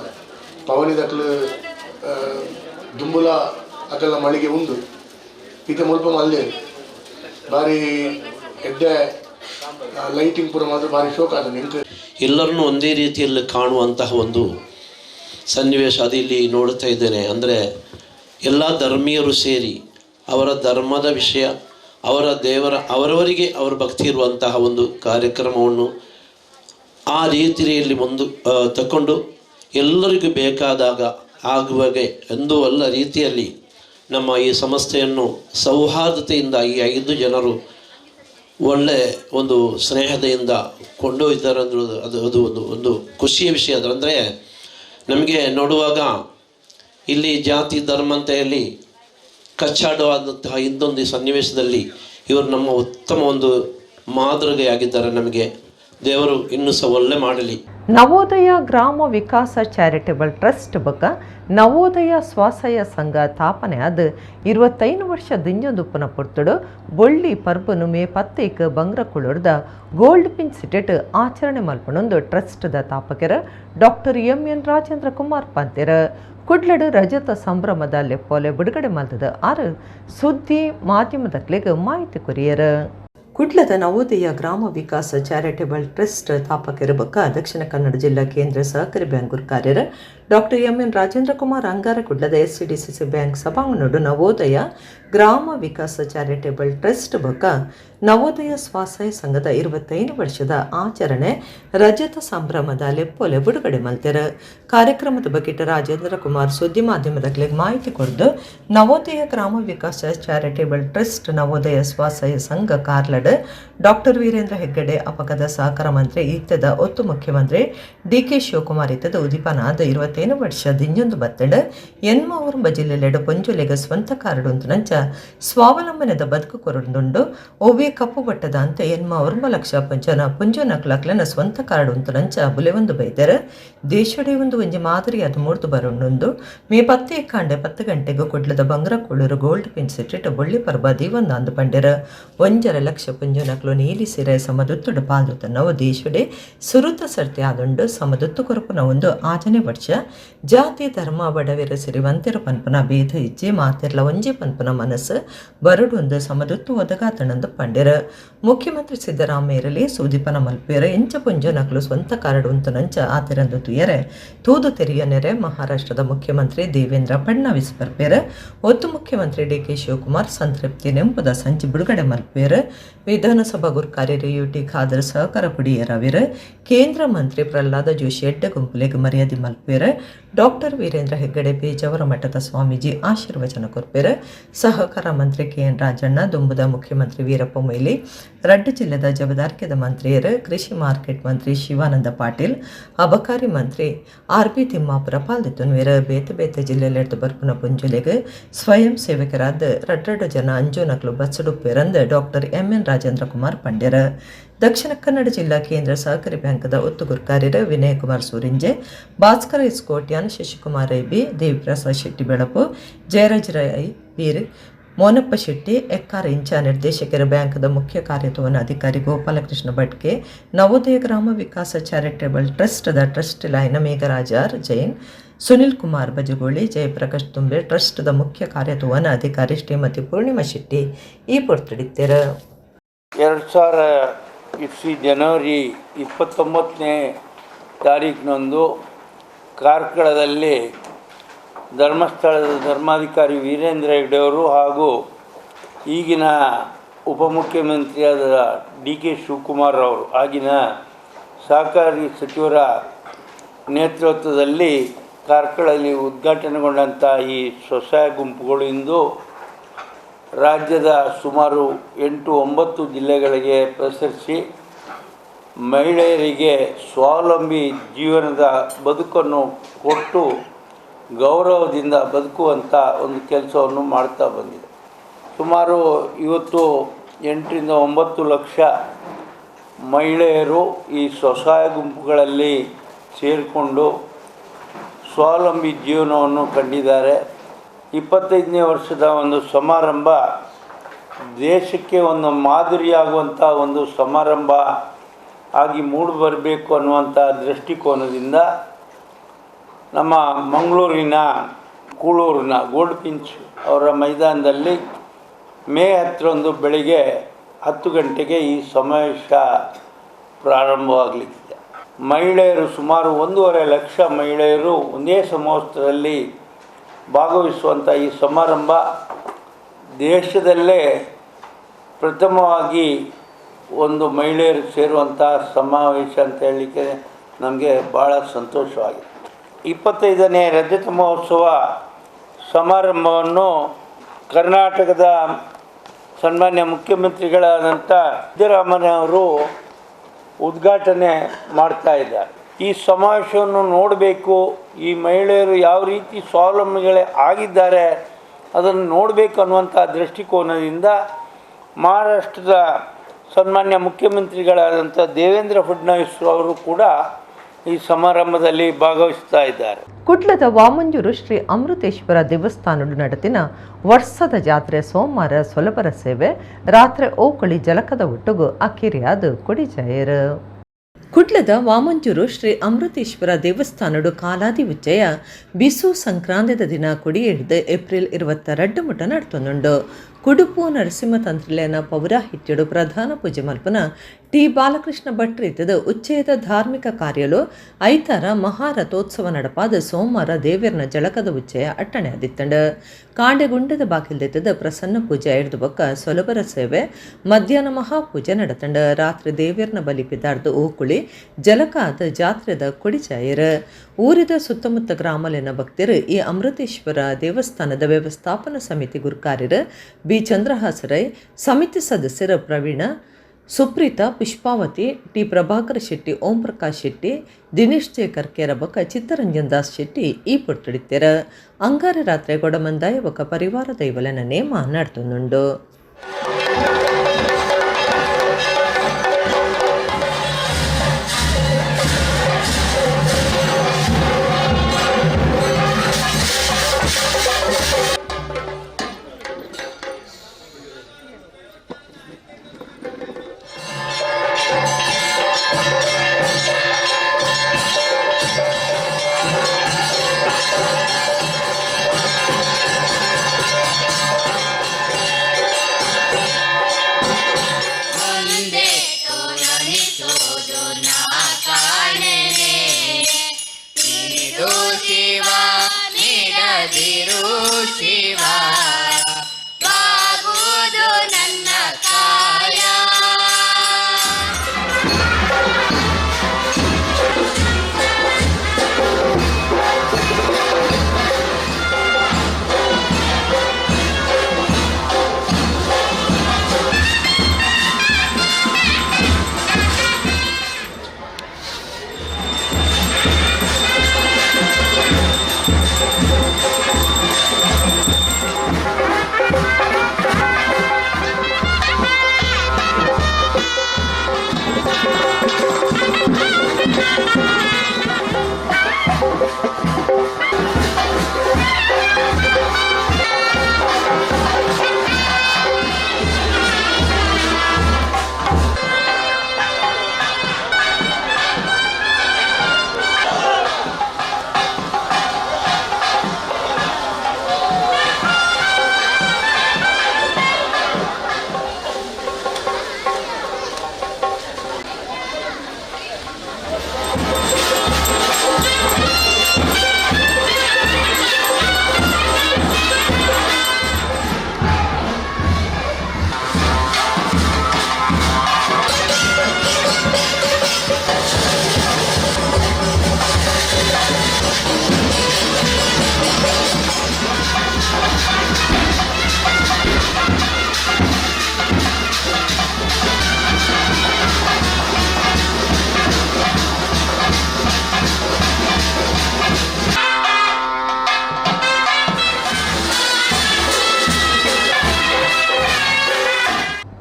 ಪವನಿದಕ್ಲು ದುಂಬುಲ ಅಕಲ್ನ ಮಳಿಗೆ ಉಂಡು ಈತ ಮುಲ್ಪ ಮಲ್ಲೆ ಭಾರಿ ಎಡ್ಡೆ ಲೈಟಿಂಗ್ ಪುರ ಮಾತ್ರ ಭಾರಿ ಶೋಕ ಆದ ನಿಂಗೆ ಎಲ್ಲರನ್ನೂ ಒಂದೇ ರೀತಿಯಲ್ಲಿ ಕಾಣುವಂತಹ ಒಂದು ಸನ್ನಿವೇಶ ಅದು ಇಲ್ಲಿ ನೋಡ್ತಾ ಇದ್ದೇನೆ. ಅಂದರೆ ಎಲ್ಲ ಧರ್ಮೀಯರು ಸೇರಿ ಅವರ ಧರ್ಮದ ವಿಷಯ ಅವರ ದೇವರ ಅವರವರಿಗೆ ಅವರ ಭಕ್ತಿ ಇರುವಂತಹ ಒಂದು ಕಾರ್ಯಕ್ರಮವನ್ನು ಆ ರೀತಿಯಲ್ಲಿ ತಗೊಂಡು ಎಲ್ಲರಿಗೂ ಬೇಕಾದಾಗ ಆಗುವಾಗೆ ಎಂದೂ ಅಲ್ಲ ರೀತಿಯಲ್ಲಿ ನಮ್ಮ ಈ ಸಂಸ್ಥೆಯನ್ನು ಸೌಹಾರ್ದತೆಯಿಂದ ಈ 5 ಜನರು ಒಳ್ಳೆ ಒಂದು ಸ್ನೇಹದಿಂದ ಕೊಂಡೊಯ್ತಾರೆ ಅಂದ್ರೆ ಅದು ಒಂದು ಖುಷಿಯ ವಿಷಯ. ಅಂದರೆ ನಮಗೆ ನೋಡುವಾಗ ಇಲ್ಲಿ ಜಾತಿ ಧರ್ಮ ಅಂತ ಹೇಳಿ ಕಚ್ಚಾಡುವಾದಂತಹ ಇನ್ನೊಂದು ಸನ್ನಿವೇಶದಲ್ಲಿ ಇವರು ನಮ್ಮ ಉತ್ತಮ ಒಂದು ಮಾದರಿಯಾಗಿದ್ದಾರೆ. ನಮಗೆ ದೇವರು ಇನ್ನೂ ಸಹ ಒಳ್ಳೆ ಮಾಡಲಿ. ನವೋದಯ ಗ್ರಾಮ ವಿಕಾಸ ಚಾರಿಟೇಬಲ್ ಟ್ರಸ್ಟ್ ಬಕ ನವೋದಯ ಸ್ವಸಹಾಯ ಸಂಘ ಸ್ಥಾಪನೆ ಆದ 25 ವರ್ಷ ದಿಂಜೊಂದುಪ್ಪನ ಪೊರ್ತುಡು ಬೊಳ್ಳಿ ಪರ್ಬನು ಮೇ 10 ಬಂಗ್ರಕುಳದ ಗೋಲ್ಡ್ ಪಿನ್ ಸಿಟೆಟ್ ಆಚರಣೆ ಮಲ್ಪನೊಂದು ಟ್ರಸ್ಟ್ದ ಸ್ಥಾಪಕರ ಡಾಕ್ಟರ್ ಎಂ.ಎನ್. ರಾಜೇಂದ್ರ ಕುಮಾರ್ ಪಂತೆರ ಕುಡ್ಲಡು ರಜತ ಸಂಭ್ರಮದ ಲೆಪ್ಪೋಲೆ ಬಿಡುಗಡೆ ಮಲ್ತದ ಆರು ಸುದ್ದಿ ಮಾಧ್ಯಮದಕ್ಲೆಗ್ ಮಾಹಿತಿ ಕೊರಿಯರ. ಕುಡ್ಲದ ನವೋದಯ ಗ್ರಾಮ ವಿಕಾಸ ಚಾರಿಟೇಬಲ್ ಟ್ರಸ್ಟ್ ಸ್ಥಾಪಕರ ಬಕ್ಕ ದಕ್ಷಿಣ ಕನ್ನಡ ಜಿಲ್ಲಾ ಕೇಂದ್ರ ಸಹಕಾರಿ ಬ್ಯಾಂಕ್ ಕಾರ್ಯರ ಡಾಕ್ಟರ್ ಎಂ.ಎನ್. ರಾಜೇಂದ್ರ ಕುಮಾರ್ ಅಂಗಾರ ಕುಡ್ಲದ SCDCC ಬ್ಯಾಂಕ್ ಸಭಾಂಗಣಡು ನವೋದಯ ಗ್ರಾಮ ವಿಕಾಸ ಚಾರಿಟೇಬಲ್ ಟ್ರಸ್ಟ್ ಬೊಕ್ಕ ನವೋದಯ ಸ್ವಸಹಾಯ ಸಂಘದ 25 ವರ್ಷದ ಆಚರಣೆ ರಜತ ಸಂಭ್ರಮದ ಲೆಪ್ಪೊಲೆ ಬಿಡುಗಡೆ ಮಲ್ತೆರು. ಕಾರ್ಯಕ್ರಮದ ಬಗ್ಗೆ ರಾಜೇಂದ್ರ ಕುಮಾರ್ ಸುದ್ದಿ ಮಾಧ್ಯಮದಲ್ಲಿ ಮಾಹಿತಿ ಕೊಡ್ದು ನವೋದಯ ಗ್ರಾಮ ವಿಕಾಸ ಚಾರಿಟೇಬಲ್ ಟ್ರಸ್ಟ್ ನವೋದಯ ಸ್ವಸಹಾಯ ಸಂಘ ಕಾರ್ಲಡ್ ಡಾಕ್ಟರ್ ವೀರೇಂದ್ರ ಹೆಗ್ಗಡೆ ಅಪಕದ ಸಹಕಾರ ಮಂತ್ರಿ ಈತದ ಒತ್ತು ಮುಖ್ಯಮಂತ್ರಿ DK ಶಿವಕುಮಾರ್ ಇತ್ತದ ಉದಿಪನಾದ 25 ವರ್ಷ ದಿಂಜೊಂದು ಬತ್ತಡ ಎನ್ಮಾವೂರು ಜಿಲ್ಲೆಲೆಡು ಪೊಂಜುಲೆಗ ಸ್ವಂತ ಕಾರಡುಂತನಂಚ ಸ್ವಾವಲಂಬನೆದ ಬದುಕು ಕೊರಡುಂಡು ಒವ್ವೆ ಕಪ್ಪು ಬಟ್ಟದ ಅಂತ ಎನ್ಮಾವೂರು ಲಕ್ಷ ಪಂಚನ ಪುಂಜು ನಕ್ಲಕ್ಲನ ಸ್ವಂತ ಕಾರಡುಂತನಂಚ ಬುಲೆವೊಂದು ಬೈದರ ದೇಶಡೆ ಒಂದು ಒಂಜಿ ಮಾದರಿಯಾದ ಮೂರ್ತು ಬರುಂಡು ಮೇ 10 ಗಂಟೆಗೂ ಕೊಡ್ಲದ ಬಂಗ್ರ ಕೊಳೂರು ಗೋಲ್ಡ್ ಪಿನ್ ಸಿಟ್ಟಿಟ್ಟು ಬೊಳ್ಳಿ ಪರ್ಬದಿ ಒಂದು ಅಂದು ಪಂಡೆರ 1.5 ಲಕ್ಷ ಪುಂಜು ನಕ್ಲು ನೀಲಿ ಸಿರೆ ಸಮದುತ್ತುಡು ಪಾಲ್ದುತನವು ದೇಶಡೆ ಸುರುತ ಸರ್ತಿ ಆದುಂಡು ಸಮದುತ್ತು ಕೊರಪುನ ಒಂದು ಆಚನೆ ವರ್ಷ ಜಾತಿ ಧರ್ಮ ಬಡವೆರ ಸಿರಿವಂತಿರ ಪನ್ಪನ ಭೇದ ಇಜ್ಜೆ ಮಾತಿರ್ಲ ಒಂಜಿ ಪನ್ಪನ ಮನಸ್ಸು ಬರಡೊಂದು ಸಮದುತ್ತು ಒದಗಾತನಂದು ಪಂಡೆರ. ಮುಖ್ಯಮಂತ್ರಿ ಸಿದ್ದರಾಮಯ್ಯರಲ್ಲಿ ಸುದೀಪನ ಮಲ್ಪೇರ ಎಂಚ ಪುಂಜು ನಕ್ಲು ಸ್ವಂತ ಕಾರಡುಂತನಂಚ ಆತಿರಂದು ತುಯರೆ ತೂದು ತೆರಿಯ ನೆರೆ ಮಹಾರಾಷ್ಟ್ರದ ಮುಖ್ಯಮಂತ್ರಿ ದೇವೇಂದ್ರ ಫಡ್ನವೀಸ್ ಬರ್ಪೇರ ಒತ್ತು ಮುಖ್ಯಮಂತ್ರಿ DK ಶಿವಕುಮಾರ್ ಸಂತೃಪ್ತಿ ನೆಂಪುದ ಸಂಚಿ ಬಿಡುಗಡೆ ಮಲ್ಪೇರ ವಿಧಾನಸಭಾ ಗುರುಕಾರ್ಯರು UT ಖಾದರ್ ಸಹಕಾರ ಪುಡಿಯರವಿರ ಕೇಂದ್ರ ಮಂತ್ರಿ ಪ್ರಹ್ಲಾದ ಜೋಶಿ ಎಡ್ಡ ಗುಂಪುಲೆಗೆ ಮರ್ಯಾದೆ ಮಲ್ಪೇರ ಡಾಕ್ಟರ್ ವೀರೇಂದ್ರ ಹೆಗ್ಗಡೆ ಬೇಜವರ ಮಠದ ಸ್ವಾಮೀಜಿ ಆಶೀರ್ವಚನ ಕೊರ್ಪೇರ ಸಹಕಾರ ಮಂತ್ರಿ KN ರಾಜಣ್ಣ ದುಂಬುದ ಮುಖ್ಯಮಂತ್ರಿ ವೀರಪ್ಪ ಮೊಯ್ಲಿ ರಡ್ಡು ಜಿಲ್ಲೆದ ಜಬದಾರ್ಕೆದ ಮಂತ್ರಿಯರು ಕೃಷಿ ಮಾರ್ಕೆಟ್ ಮಂತ್ರಿ ಶಿವಾನಂದ ಪಾಟೀಲ್ ಅಬಕಾರಿ ಮಂತ್ರಿ RB ತಿಮ್ಮಾಪುರ ಪಾಲ್ದಿತ್ತುನ್ವೇರ ಬೇತೆ ಬೇತೆ ಜಿಲ್ಲೆಲೆಡ್ದು ಬರ್ಪುನ ಪುಂಜುಲೆಗೆ ಸ್ವಯಂ ಸೇವಕರಾದ ರಡ್ಡು ಜನ ಅಂಜು ನಕ್ಲು ಬಸ್ಸುಡುಪ್ಪೇರಂದ ಡಾಕ್ಟರ್ M.N. ರಾಜೇಂದ್ರ ಕುಮಾರ್ ಪಂಡ್ಯರ. ದಕ್ಷಿಣ ಕನ್ನಡ ಜಿಲ್ಲಾ ಕೇಂದ್ರ ಸಹಕಾರಿ ಬ್ಯಾಂಕ್ದ ಒತ್ತು ಗುರುಕಾರ್ಯರ ವಿನಯ್ ಕುಮಾರ್ ಸೂರಿಂಜೆ ಭಾಸ್ಕರ ಇಸ್ಕೋಟ್ಯಾನ್ ಶಶಿಕುಮಾರ್ ಐಬಿ ದೇವಿಪ್ರಸಾದ್ ಶೆಟ್ಟಿ ಬೆಳಪು ಜಯರಾಜ್ ರೈ ಬೀರ್ ಮೋನಪ್ಪ ಶೆಟ್ಟಿ ಎಕ್ಕಾರ ಇಂಚ ನಿರ್ದೇಶಕರ ಬ್ಯಾಂಕ್ದ ಮುಖ್ಯ ಕಾರ್ಯತವನ ಅಧಿಕಾರಿ ಗೋಪಾಲಕೃಷ್ಣ ಭಟ್ಕೆ ನವೋದಯ ಗ್ರಾಮ ವಿಕಾಸ ಚಾರಿಟೇಬಲ್ ಟ್ರಸ್ಟ್ದ ಟ್ರಸ್ಟ್ ಲೈನ ಮೇಘರಾಜ್ ಆರ್ ಜೈನ್ ಸುನಿಲ್ ಕುಮಾರ್ ಬಜಗೋಳಿ ಜಯಪ್ರಕಾಶ್ ತುಂಬೆ ಟ್ರಸ್ಟ್ದ ಮುಖ್ಯ ಕಾರ್ಯತವನ ಅಧಿಕಾರಿ ಶ್ರೀಮತಿ ಪೂರ್ಣಿಮಾ ಶೆಟ್ಟಿ ಈ ಪೊರ್ತಡಿತ್ತೆರ. 2020 ಜನವರಿ 29ನೇ ತಾರೀಕಿನಂದು ಕಾರ್ಕಳದಲ್ಲಿ ಧರ್ಮಸ್ಥಳದ ಧರ್ಮಾಧಿಕಾರಿ ವೀರೇಂದ್ರ ಹೆಗ್ಗಡೆಯವರು ಹಾಗೂ ಈಗಿನ ಉಪಮುಖ್ಯಮಂತ್ರಿಯಾದ DK ಶಿವಕುಮಾರ್ ಅವರು ಆಗಿನ ಸಹಕಾರಿ ಸಚಿವರ ನೇತೃತ್ವದಲ್ಲಿ ಕಾರ್ಕಳದಲ್ಲಿ ಉದ್ಘಾಟನೆಗೊಂಡಂಥ ಈ ಸ್ವಸಹಾಯ ಗುಂಪುಗಳು ಇಂದು ರಾಜ್ಯದ ಸುಮಾರು 8-9 ಜಿಲ್ಲೆಗಳಿಗೆ ಪ್ರಸರಿಸಿ ಮಹಿಳೆಯರಿಗೆ ಸ್ವಾವಲಂಬಿ ಜೀವನದ ಬದುಕನ್ನು ಕೊಟ್ಟು ಗೌರವದಿಂದ ಬದುಕುವಂಥ ಒಂದು ಕೆಲಸವನ್ನು ಮಾಡ್ತಾ ಬಂದಿದೆ. ಸುಮಾರು ಇವತ್ತು 8-9 ಲಕ್ಷ ಮಹಿಳೆಯರು ಈ ಸ್ವಸಹಾಯ ಗುಂಪುಗಳಲ್ಲಿ ಸೇರಿಕೊಂಡು ಸ್ವಾವಲಂಬಿ ಜೀವನವನ್ನು ಕಂಡಿದ್ದಾರೆ. 25ನೇ ವರ್ಷದ ಒಂದು ಸಮಾರಂಭ ದೇಶಕ್ಕೆ ಒಂದು ಮಾದರಿಯಾಗುವಂಥ ಒಂದು ಸಮಾರಂಭ ಆಗಿ ಮೂಡಿಬರಬೇಕು ಅನ್ನುವಂಥ ದೃಷ್ಟಿಕೋನದಿಂದ ನಮ್ಮ ಮಂಗಳೂರಿನ ಕೂಳೂರಿನ ಗೋಲ್ಡ್ ಪಿಂಚ್ ಅವರ ಮೈದಾನದಲ್ಲಿ ಮೇ 10ರಂದು ಬೆಳಿಗ್ಗೆ 10 ಗಂಟೆಗೆ ಈ ಸಮಾವೇಶ ಪ್ರಾರಂಭವಾಗಲಿದೆ. ಮಹಿಳೆಯರು ಸುಮಾರು 1.5 ಲಕ್ಷ ಮಹಿಳೆಯರು ಒಂದೇ ಸಮವಸ್ತ್ರದಲ್ಲಿ ಭಾಗವಹಿಸುವಂಥ ಈ ಸಮಾರಂಭ ದೇಶದಲ್ಲೇ ಪ್ರಥಮವಾಗಿ ಒಂದು ಮಹಿಳೆಯರು ಸೇರುವಂಥ ಸಮಾವೇಶ ಅಂತ ಹೇಳಲಿಕ್ಕೆ ನಮಗೆ ಭಾಳ ಸಂತೋಷವಾಗಿದೆ. 25ನೇ ರಜತ ಮಹೋತ್ಸವ ಸಮಾರಂಭವನ್ನು ಕರ್ನಾಟಕದ ಸನ್ಮಾನ್ಯ ಮುಖ್ಯಮಂತ್ರಿಗಳಾದಂಥ ಸಿದ್ದರಾಮಯ್ಯವರು ಉದ್ಘಾಟನೆ ಮಾಡ್ತಾ ಇದ್ದಾರೆ. ಈ ಸಮಾವೇಶವನ್ನು ನೋಡಬೇಕು, ಈ ಮಹಿಳೆಯರು ಯಾವ ರೀತಿ ಸ್ವಾವಲಂಬಿಗಳೇ ಆಗಿದ್ದಾರೆ ಅದನ್ನು ನೋಡಬೇಕು ಅನ್ನುವಂಥ ದೃಷ್ಟಿಕೋನದಿಂದ ಮಹಾರಾಷ್ಟ್ರದ ಸನ್ಮಾನ್ಯ ಮುಖ್ಯಮಂತ್ರಿಗಳಾದಂಥ ದೇವೇಂದ್ರ ಫಡ್ನವೀಸ್ ಅವರು ಕೂಡ ಈ ಸಮಾರಂಭದಲ್ಲಿ ಭಾಗವಹಿಸ್ತಾ ಇದ್ದಾರೆ. ಕುಡ್ಲದ ವಾಮಂಜೂರು ಶ್ರೀ ಅಮೃತೇಶ್ವರ ದೇವಸ್ಥಾನದ ನಡತಿನ ವರ್ಷದ ಜಾತ್ರೆ ಸೋಮವಾರ ಸೊಲಬರ ಸೇವೆ ರಾತ್ರಿ ಓಕಳಿ ಜಲಕದ ಒಟ್ಟುಗು ಅಕ್ಕಿರಿಯಾದ ಕೊಡಿಜಾಯರು. ಕುಡ್ಲದ ವಾಮಂಜೂರು ಶ್ರೀ ಅಮೃತೇಶ್ವರ ದೇವಸ್ಥಾನಡು ಕಾಲಾದಿ ಉಚ್ಚಯ ಬಿಸು ಸಂಕ್ರಾಂತಿದ ದಿನ ಕೊಡಿ ಹಿಡಿದು ಏಪ್ರಿಲ್ 22 ಮುಟ ನಡ್ತೊಂದುಂಡು. ಕುಡುಪು ನರಸಿಂಹತಂತ್ರಿಲೇನ ಪೌರಾಹಿತ್ಯಡು ಪ್ರಧಾನ ಪೂಜೆ ಮಲ್ಪನ ಟಿ ಬಾಲಕೃಷ್ಣ ಭಟ್ ರೀತಿದ ಉಚ್ಚೇದ ಧಾರ್ಮಿಕ ಕಾರ್ಯಲು ಐತಾರ ಮಹಾರಥೋತ್ಸವ ನಡಪಾದ ಸೋಮವಾರ ದೇವೇರ್ನ ಜಳಕದ ಉಚ್ಚಯ ಅಟ್ಟಣೆ ಆದಿತ್ತಂಡ ಕಾಂಡೆಗುಂಡದ ಬಾಗಿಲ್ದೆತ್ತದ ಪ್ರಸನ್ನ ಪೂಜೆ ಹಿಡಿದು ಬೊಕ್ಕ ಸೊಲಬರ ಸೇವೆ ಮಧ್ಯಾಹ್ನ ಮಹಾಪೂಜೆ ನಡತಂಡ ರಾತ್ರಿ ದೇವೇರ್ನ ಬಲಿ ಪಿದಾರ್ದು ಓಕುಳಿ ಜಲಕಾದ ಜಾತ್ರೆದ ಕೊಡಿಚಾಯರ ಊರಿದ ಸುತ್ತಮುತ್ತ ಗ್ರಾಮಲಿನ ಭಕ್ತರು ಈ ಅಮೃತೇಶ್ವರ ದೇವಸ್ಥಾನದ ವ್ಯವಸ್ಥಾಪನಾ ಸಮಿತಿ ಗುರುಕಾರ್ಯರು ಬಿ ಚಂದ್ರಹಾಸರೈ, ಸಮಿತಿ ಸದಸ್ಯರ ಪ್ರವೀಣ, ಸುಪ್ರೀತಾ, ಪುಷ್ಪಾವತಿ, ಟಿ ಪ್ರಭಾಕರ ಶೆಟ್ಟಿ, ಓಂ ಪ್ರಕಾಶ್ ಶೆಟ್ಟಿ, ದಿನೇಶ್ ಜೆ ಕರ್ಕೇರ ಬೊಕ್ಕ ಚಿತ್ತರಂಜನ್ ದಾಸ್ ಶೆಟ್ಟಿ ಈ ಪೊಟ್ಟಡಿತ್ತೆರ ಅಂಗಾರ ರಾತ್ರಿ ಗೊಡಮಂದಾಯ ಬೊಕ್ಕ ಪರಿವಾರ ದೈವಲನ ನೇಮ ನಡ್ತುಂದುಂಡು.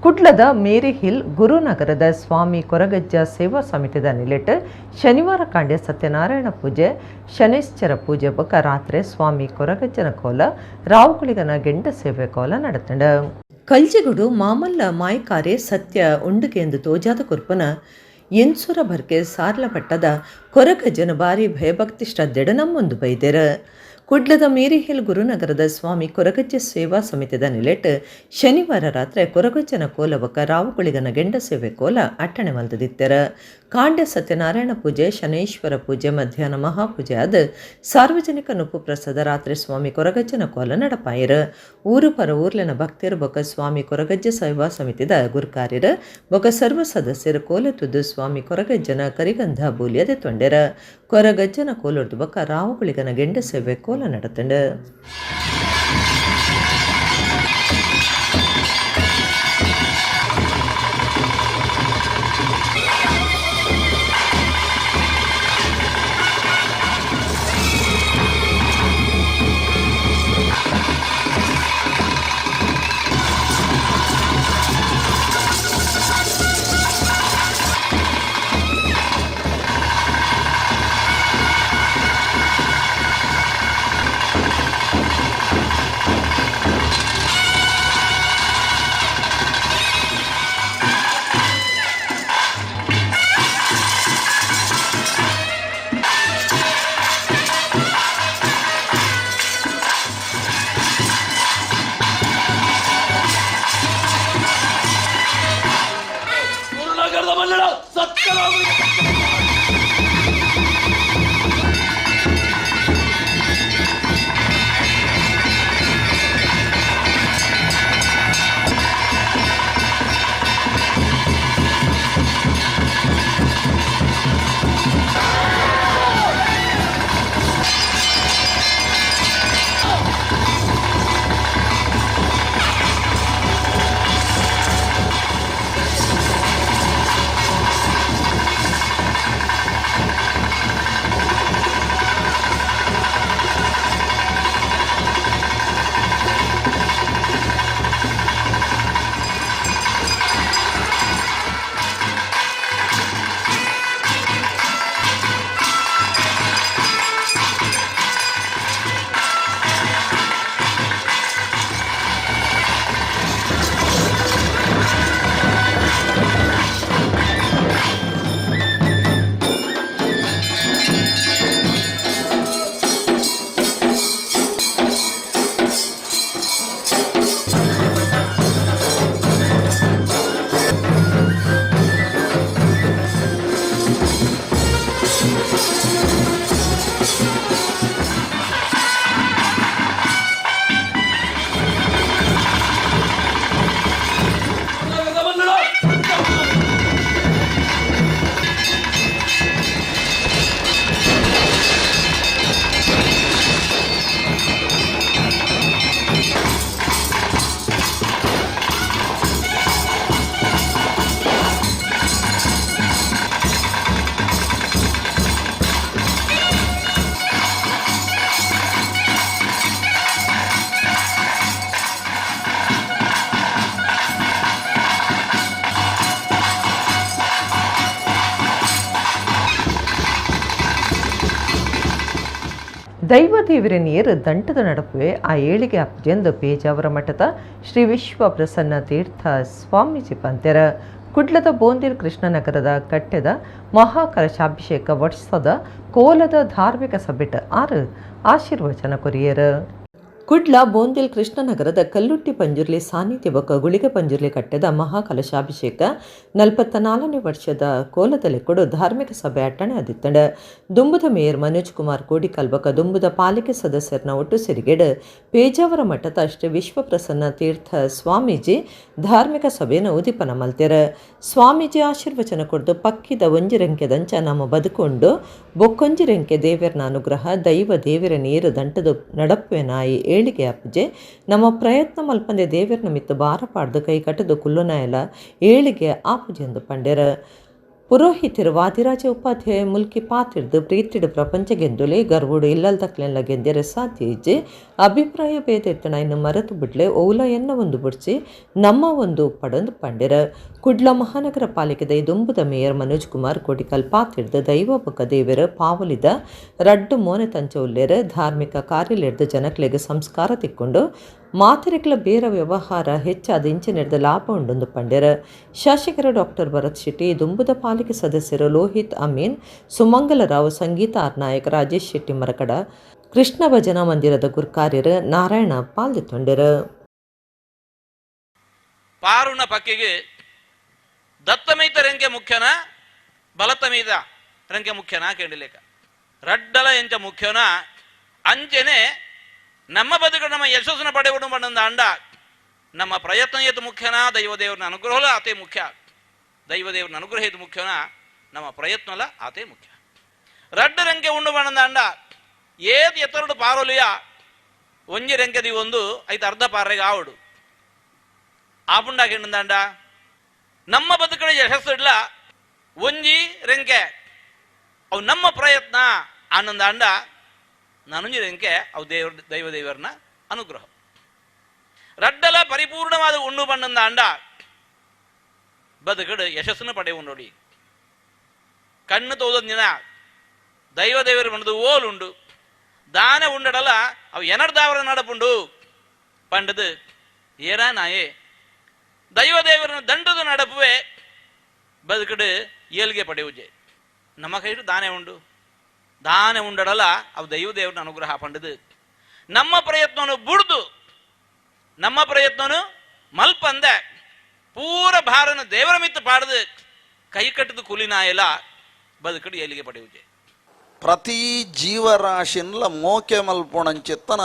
ಕುಡ್ಲದ ಮೇರಿ ಹಿಲ್ ಗುರುನಗರದ ಸ್ವಾಮಿ ಕೊರಗಜ್ಜ ಸೇವಾ ಸಮಿತಿದ ನಿಲೆಟ್ ಶನಿವಾರ ಕಾಂಡ್ಯ ಸತ್ಯನಾರಾಯಣ ಪೂಜೆ, ಶನೈಶ್ಚರ ಪೂಜೆ ಬೊಕ್ಕ ರಾತ್ರಿ ಸ್ವಾಮಿ ಕೊರಗಜ್ಜನ ಕೋಲ, ರಾವುಗಳಿಗನ ಗೆಂಡ ಸೇವೆ ಕೋಲ ನಡತಂಡ. ಕಲ್ಜಿಗುಡು ಮಾಮಲ್ಲ ಮಾಯಕಾರೆ ಸತ್ಯ ಉಂಡುಗೆಂದು ತೋಜಾದ ಕುರ್ಪನ ಎನ್ಸುರ ಬರ್ಕೆ ಸಾರ್ಲ ಪಟ್ಟದ ಕೊರಗಜ್ಜನ ಬಾರಿ ಭಯಭಕ್ತಿ ಶ್ರದ್ಧೆಡ ನಮ್ಮೊಂದು ಬೈದೆರ. ಕುಡ್ಲದ ಮೇರಿಹಿಲ್ ಗುರುನಗರದ ಸ್ವಾಮಿ ಕೊರಗಜ್ಜ ಸೇವಾ ಸಮಿತಿದ ನಿಲೆಟ್ ಶನಿವಾರ ರಾತ್ರಿ ಕೊರಗಜ್ಜನ ಕೋಲ ಬೊಕ್ಕ ರಾವುಗಳಿಗನ ಗೆಂಡ ಸೇವೆ ಕೋಲ ಅಟ್ಟಣೆ ಮಲ್ತದಿತ್ತೆರ. ಕಾಂಡ್ಯ ಸತ್ಯನಾರಾಯಣ ಪೂಜೆ, ಶನೈಶ್ವರ ಪೂಜೆ, ಮಧ್ಯಾಹ್ನ ಮಹಾಪೂಜೆ ಆದ ಸಾರ್ವಜನಿಕ ನುಪ್ಪು ಪ್ರಸಾದ ರಾತ್ರಿ ಸ್ವಾಮಿ ಕೊರಗಜ್ಜನ ಕೋಲ ನಡಪಾಯಿರ. ಊರು ಪರ ಊರ್ಲಿನ ಭಕ್ತರು ಬೊಕ್ಕ ಸ್ವಾಮಿ ಕೊರಗಜ್ಜ ಸೇವಾ ಸಮಿತಿದ ಗುರುಕಾರ್ಯರ ಬೊಕ್ಕ ಸರ್ವ ಸದಸ್ಯರು ಕೋಲೆತ್ತುದು ಸ್ವಾಮಿ ಕೊರಗಜ್ಜನ ಕರಿಗಂಧ ಬೂಲಿಯದೆ ತೊಂಡೆರ. ಕೊರಗಜ್ಜನ ಕೋಲೊಡ್ದು ಬೊಕ್ಕ ರಾವುಗಳಿಗನ ಗೆಂಡ ಸೇವೆ ಕೋಲ നടത്തുന്നുണ്ട്. ದೈವದೇವರನಿಯರು ದಂಟದ ನಡುವೆ ಆ ಏಳಿಗೆ ಅಪ್ಪಜೆಂದು ಪೇಜಾವರ ಮಠದ ಶ್ರೀ ವಿಶ್ವ ಪ್ರಸನ್ನ ತೀರ್ಥ ಸ್ವಾಮೀಜಿ ಪಂತ್ಯರ ಕುಡ್ಲದ ಬೋಂದಿಲ್ ಕೃಷ್ಣನಗರದ ಕಟ್ಟೆದ ಮಹಾಕಲಶಾಭಿಷೇಕ ವರ್ಷದ ಕೋಲದ ಧಾರ್ಮಿಕ ಸಭೆಟ್ ಆರು ಆಶೀರ್ವಚನ ಕೊರಿಯರು. ಕುಡ್ಲ ಬೋಂದಿಲ್ ಕೃಷ್ಣನಗರದ ಕಲ್ಲುಟ್ಟಿ ಪಂಜುರ್ಲಿ ಸಾನ್ನಿಧ್ಯ ಗುಳಿಗೆ ಪಂಜುರ್ಲಿ ಕಟ್ಟೆದ ಮಹಾಕಲಶಾಭಿಷೇಕ 44ನೇ ವರ್ಷದ ಕೋಲದಲ್ಲಿ ಕೊಡು ಧಾರ್ಮಿಕ ಸಭೆ ಅಟ್ಟಣೆ ಆದಿತ್ತಂಡ ದುಂಬುದ ಮೇಯರ್ ಮನೋಜ್ ಕುಮಾರ್ ಕೋಡಿಕಲ್ಬಕ ದುಂಬುದ ಪಾಲಿಕೆ ಸದಸ್ಯರನ್ನ ಒಟ್ಟು ಸೇರಿಗೆಡ ಪೇಜಾವರ ಮಠದ ಶ್ರೀ ವಿಶ್ವ ಪ್ರಸನ್ನ ತೀರ್ಥ ಸ್ವಾಮೀಜಿ ಧಾರ್ಮಿಕ ಸಭೆಯನ್ನು ಉದಿಪನ ಮಲ್ತೆರ. ಸ್ವಾಮೀಜಿ ಆಶೀರ್ವಚನ ಕೊಡ್ದು ಪಕ್ಕಿದ ಒಂಜಿರೆಂಕೆದಂಚ ನಮ್ಮ ಬದುಕೊಂಡು ಬೊಕ್ಕೊಂಜಿರೆಂಕೆ ದೇವರನ ಅನುಗ್ರಹ ದೈವ ದೇವರ ನೀರು ದಂಟದ ನಡಪ್ಪೆ ನಾಯಿ ಏಳಿಗೆ ಅಪ್ಪಜೆ ನಮ್ಮ ಪ್ರಯತ್ನ ಮಲ್ಪಂದೆ ದೇವರನ ಮಿತ್ತು ಭಾರ ಪಾಡ್ದು ಕೈ ಕಟ್ಟದು ಕುಲ್ಲುನಾಯಲ ಏಳಿಗೆ ಆಪುಜೆಂದು ಪಂಡೆರ. ಪುರೋಹಿತರು ವಾದಿರಾಜ ಉಪಾಧ್ಯಾಯ ಮುಲ್ಕಿ ಪಾತಿಡ್ದು ಪ್ರೀತಿಡು ಪ್ರಪಂಚ ಗೆಂದುಲೆ ಗರ್ವುಡು ಇಲ್ಲಲ್ ತಕ್ಲೆಲ್ಲ ಗೆಂದೆರೆ ಸಾಧ್ಯ ಇಜ್ಜೆ ಅಭಿಪ್ರಾಯ ಭೇದ ಇತ್ತಣ ಇನ್ನು ಮರೆತು ಬಿಡ್ಲೆ ಓಲ ಎನ್ನ ಒಂದು ಬಿಡ್ಸಿ ನಮ್ಮ ಒಂದು ಪಡಂದು ಪಂಡೆರ. ಕುಡ್ಲ ಮಹಾನಗರ ಪಾಲಿಕೆದ ದುಂಬುದ ಮೇಯರ್ ಮನೋಜ್ ಕುಮಾರ್ ಕೋಟಿಕಲ್ ಪಾತಿಡ್ದು ದೈವಬಕ ದೇವರ ಪಾವಲಿದ ರಡ್ಡು ಮೋನೆ ತಂಚ ಉಲ್ಲೇರ ಧಾರ್ಮಿಕ ಕಾರ್ಯಲೆಡ್ದು ಜನಕ್ಲೆಗೆ ಸಂಸ್ಕಾರ ತಿಕ್ಕೊಂಡು ಮಾತಿರೆಗಳ ಬೇರ ವ್ಯವಹಾರ ಹೆಚ್ಚಾದ ಇಂಚೆ ನಡೆದ ಲಾಭ ಉಂಡೊಂದು ಪಂಡೆರ. ಶಾಸಕರು ಡಾಕ್ಟರ್ ಭರತ್ ಶೆಟ್ಟಿ ದುಂಬುದ ಪಾಲಿಕೆ ಸದಸ್ಯರು ಲೋಹಿತ್ ಅಮೀನ್ ಸುಮಂಗಲರಾವ್ ಸಂಗೀತ ನಾಯಕ ರಾಜೇಶ್ ಶೆಟ್ಟಿ ಮರಕಡ ಕೃಷ್ಣ ಭಜನಾ ಮಂದಿರದ ಗುರ್ಕಾರ್ಯರು ನಾರಾಯಣ ಪಾಲ್ದೊಂಡರು. ಪಾರುಣ ಪಕ್ಕಿಗೆ ದತ್ತಮೈತ ರಂಗೆ ಮುಖ್ಯನ ಬಲತಮೈತ ರಂಗೆ ಮುಖ್ಯನ ಕೇಳಲೇಕ ರಡ್ಡಲ ಎಂಚ ಮುಖ್ಯನ ಅಂಚೆನೆ ನಮ್ಮ ಬದುಕು ನಮ್ಮ ಯಶಸ್ಸನ್ನು ಪಡೆಯುವುದು ಬಂದ ಅಂಡ ನಮ್ಮ ಪ್ರಯತ್ನ ಏತು ಮುಖ್ಯನ ದೈವದೇವ್ರನ್ನ ಅನುಗ್ರಹ ಆತೇ ಮುಖ್ಯ. ದೈವದೇವ್ರನ್ನ ಅನುಗ್ರಹ ಇದು ಮುಖ್ಯನ ನಮ್ಮ ಪ್ರಯತ್ನಲ ಆತೇ ಮುಖ್ಯ. ರಡ್ಡು ರಂಗೆ ಉಂಡು ಬಂದ ಅಂಡ ಏದು ಎತ್ತರಡು ಪಾರೋಲಿಯ ಒಂಜಿ ರಂಕೆದಿ ಒಂದು ಐದು ಅರ್ಧ ಪಾರೆಗೆ ಆವಡು ಆಪುಂಡಾಗಿ ಹಿಂಡಂಡ ನಮ್ಮ ಬದುಕಡೆ ಯಶಸ್ಸು ಇಡ್ಲ ಒಂಜಿ ರೆಂಕೆ ಅವು ನಮ್ಮ ಪ್ರಯತ್ನ ಆನಂದ ಅಂಡ ನಾನೊಂಜಿ ರೆಂಕೆ ಅವು ದೈವದೇವರನ್ನ ಅನುಗ್ರಹ ರಡ್ಡಲ ಪರಿಪೂರ್ಣವಾದ ಉಂಡು ಬಣ್ಣದ ಅಂಡ ಬದುಕಡು ಯಶಸ್ಸನ್ನು ಪಡೆಯುವ ನೋಡಿ. ಕಣ್ಣು ತೋದ ದಿನ ದೈವದೇವರು ಬಂದು ಓಲುಂಡು ದಾನ ಉಂಡಡಲ್ಲ ಅವು ಎನರ್ದಾವರ ನಡಪುಂಡು ಪಂಡದು ಏನ ನಾಯೇ ದೈವದೇವರನ್ನ ದಂಡದ ನಡಪುವೆ ಬದುಕಡು ಏಲ್ಗೆ ಪಡೆಯುಜೆ ನಮ್ಮ ಕೈಡು ದಾನೆ ಉಂಡು ದಾನೆ ಉಂಡಡಲ್ಲ ಅವು ದೈವದೇವ್ರನ್ನ ಅನುಗ್ರಹ ಪಂಡದು ನಮ್ಮ ಪ್ರಯತ್ನವನ್ನು ಬುಡ್ದು ನಮ್ಮ ಪ್ರಯತ್ನನು ಮಲ್ಪಂದೆ ಪೂರ ಭಾರನ ದೇವರ ಮಿತ್ತು ಪಾಡ್ದು ಕೈ ಕಟ್ಟಿದ ಕೂಲಿನಾಯಲ ಬದುಕಡು ಏಲಿಗೆ ಪಡೆಯುವುದೇ. ಪ್ರತಿ ಜೀವರಾಶಿನ್ಲ ಮೋಕೆ ಮಲ್ಪೊಣಂಚೆತ್ತನ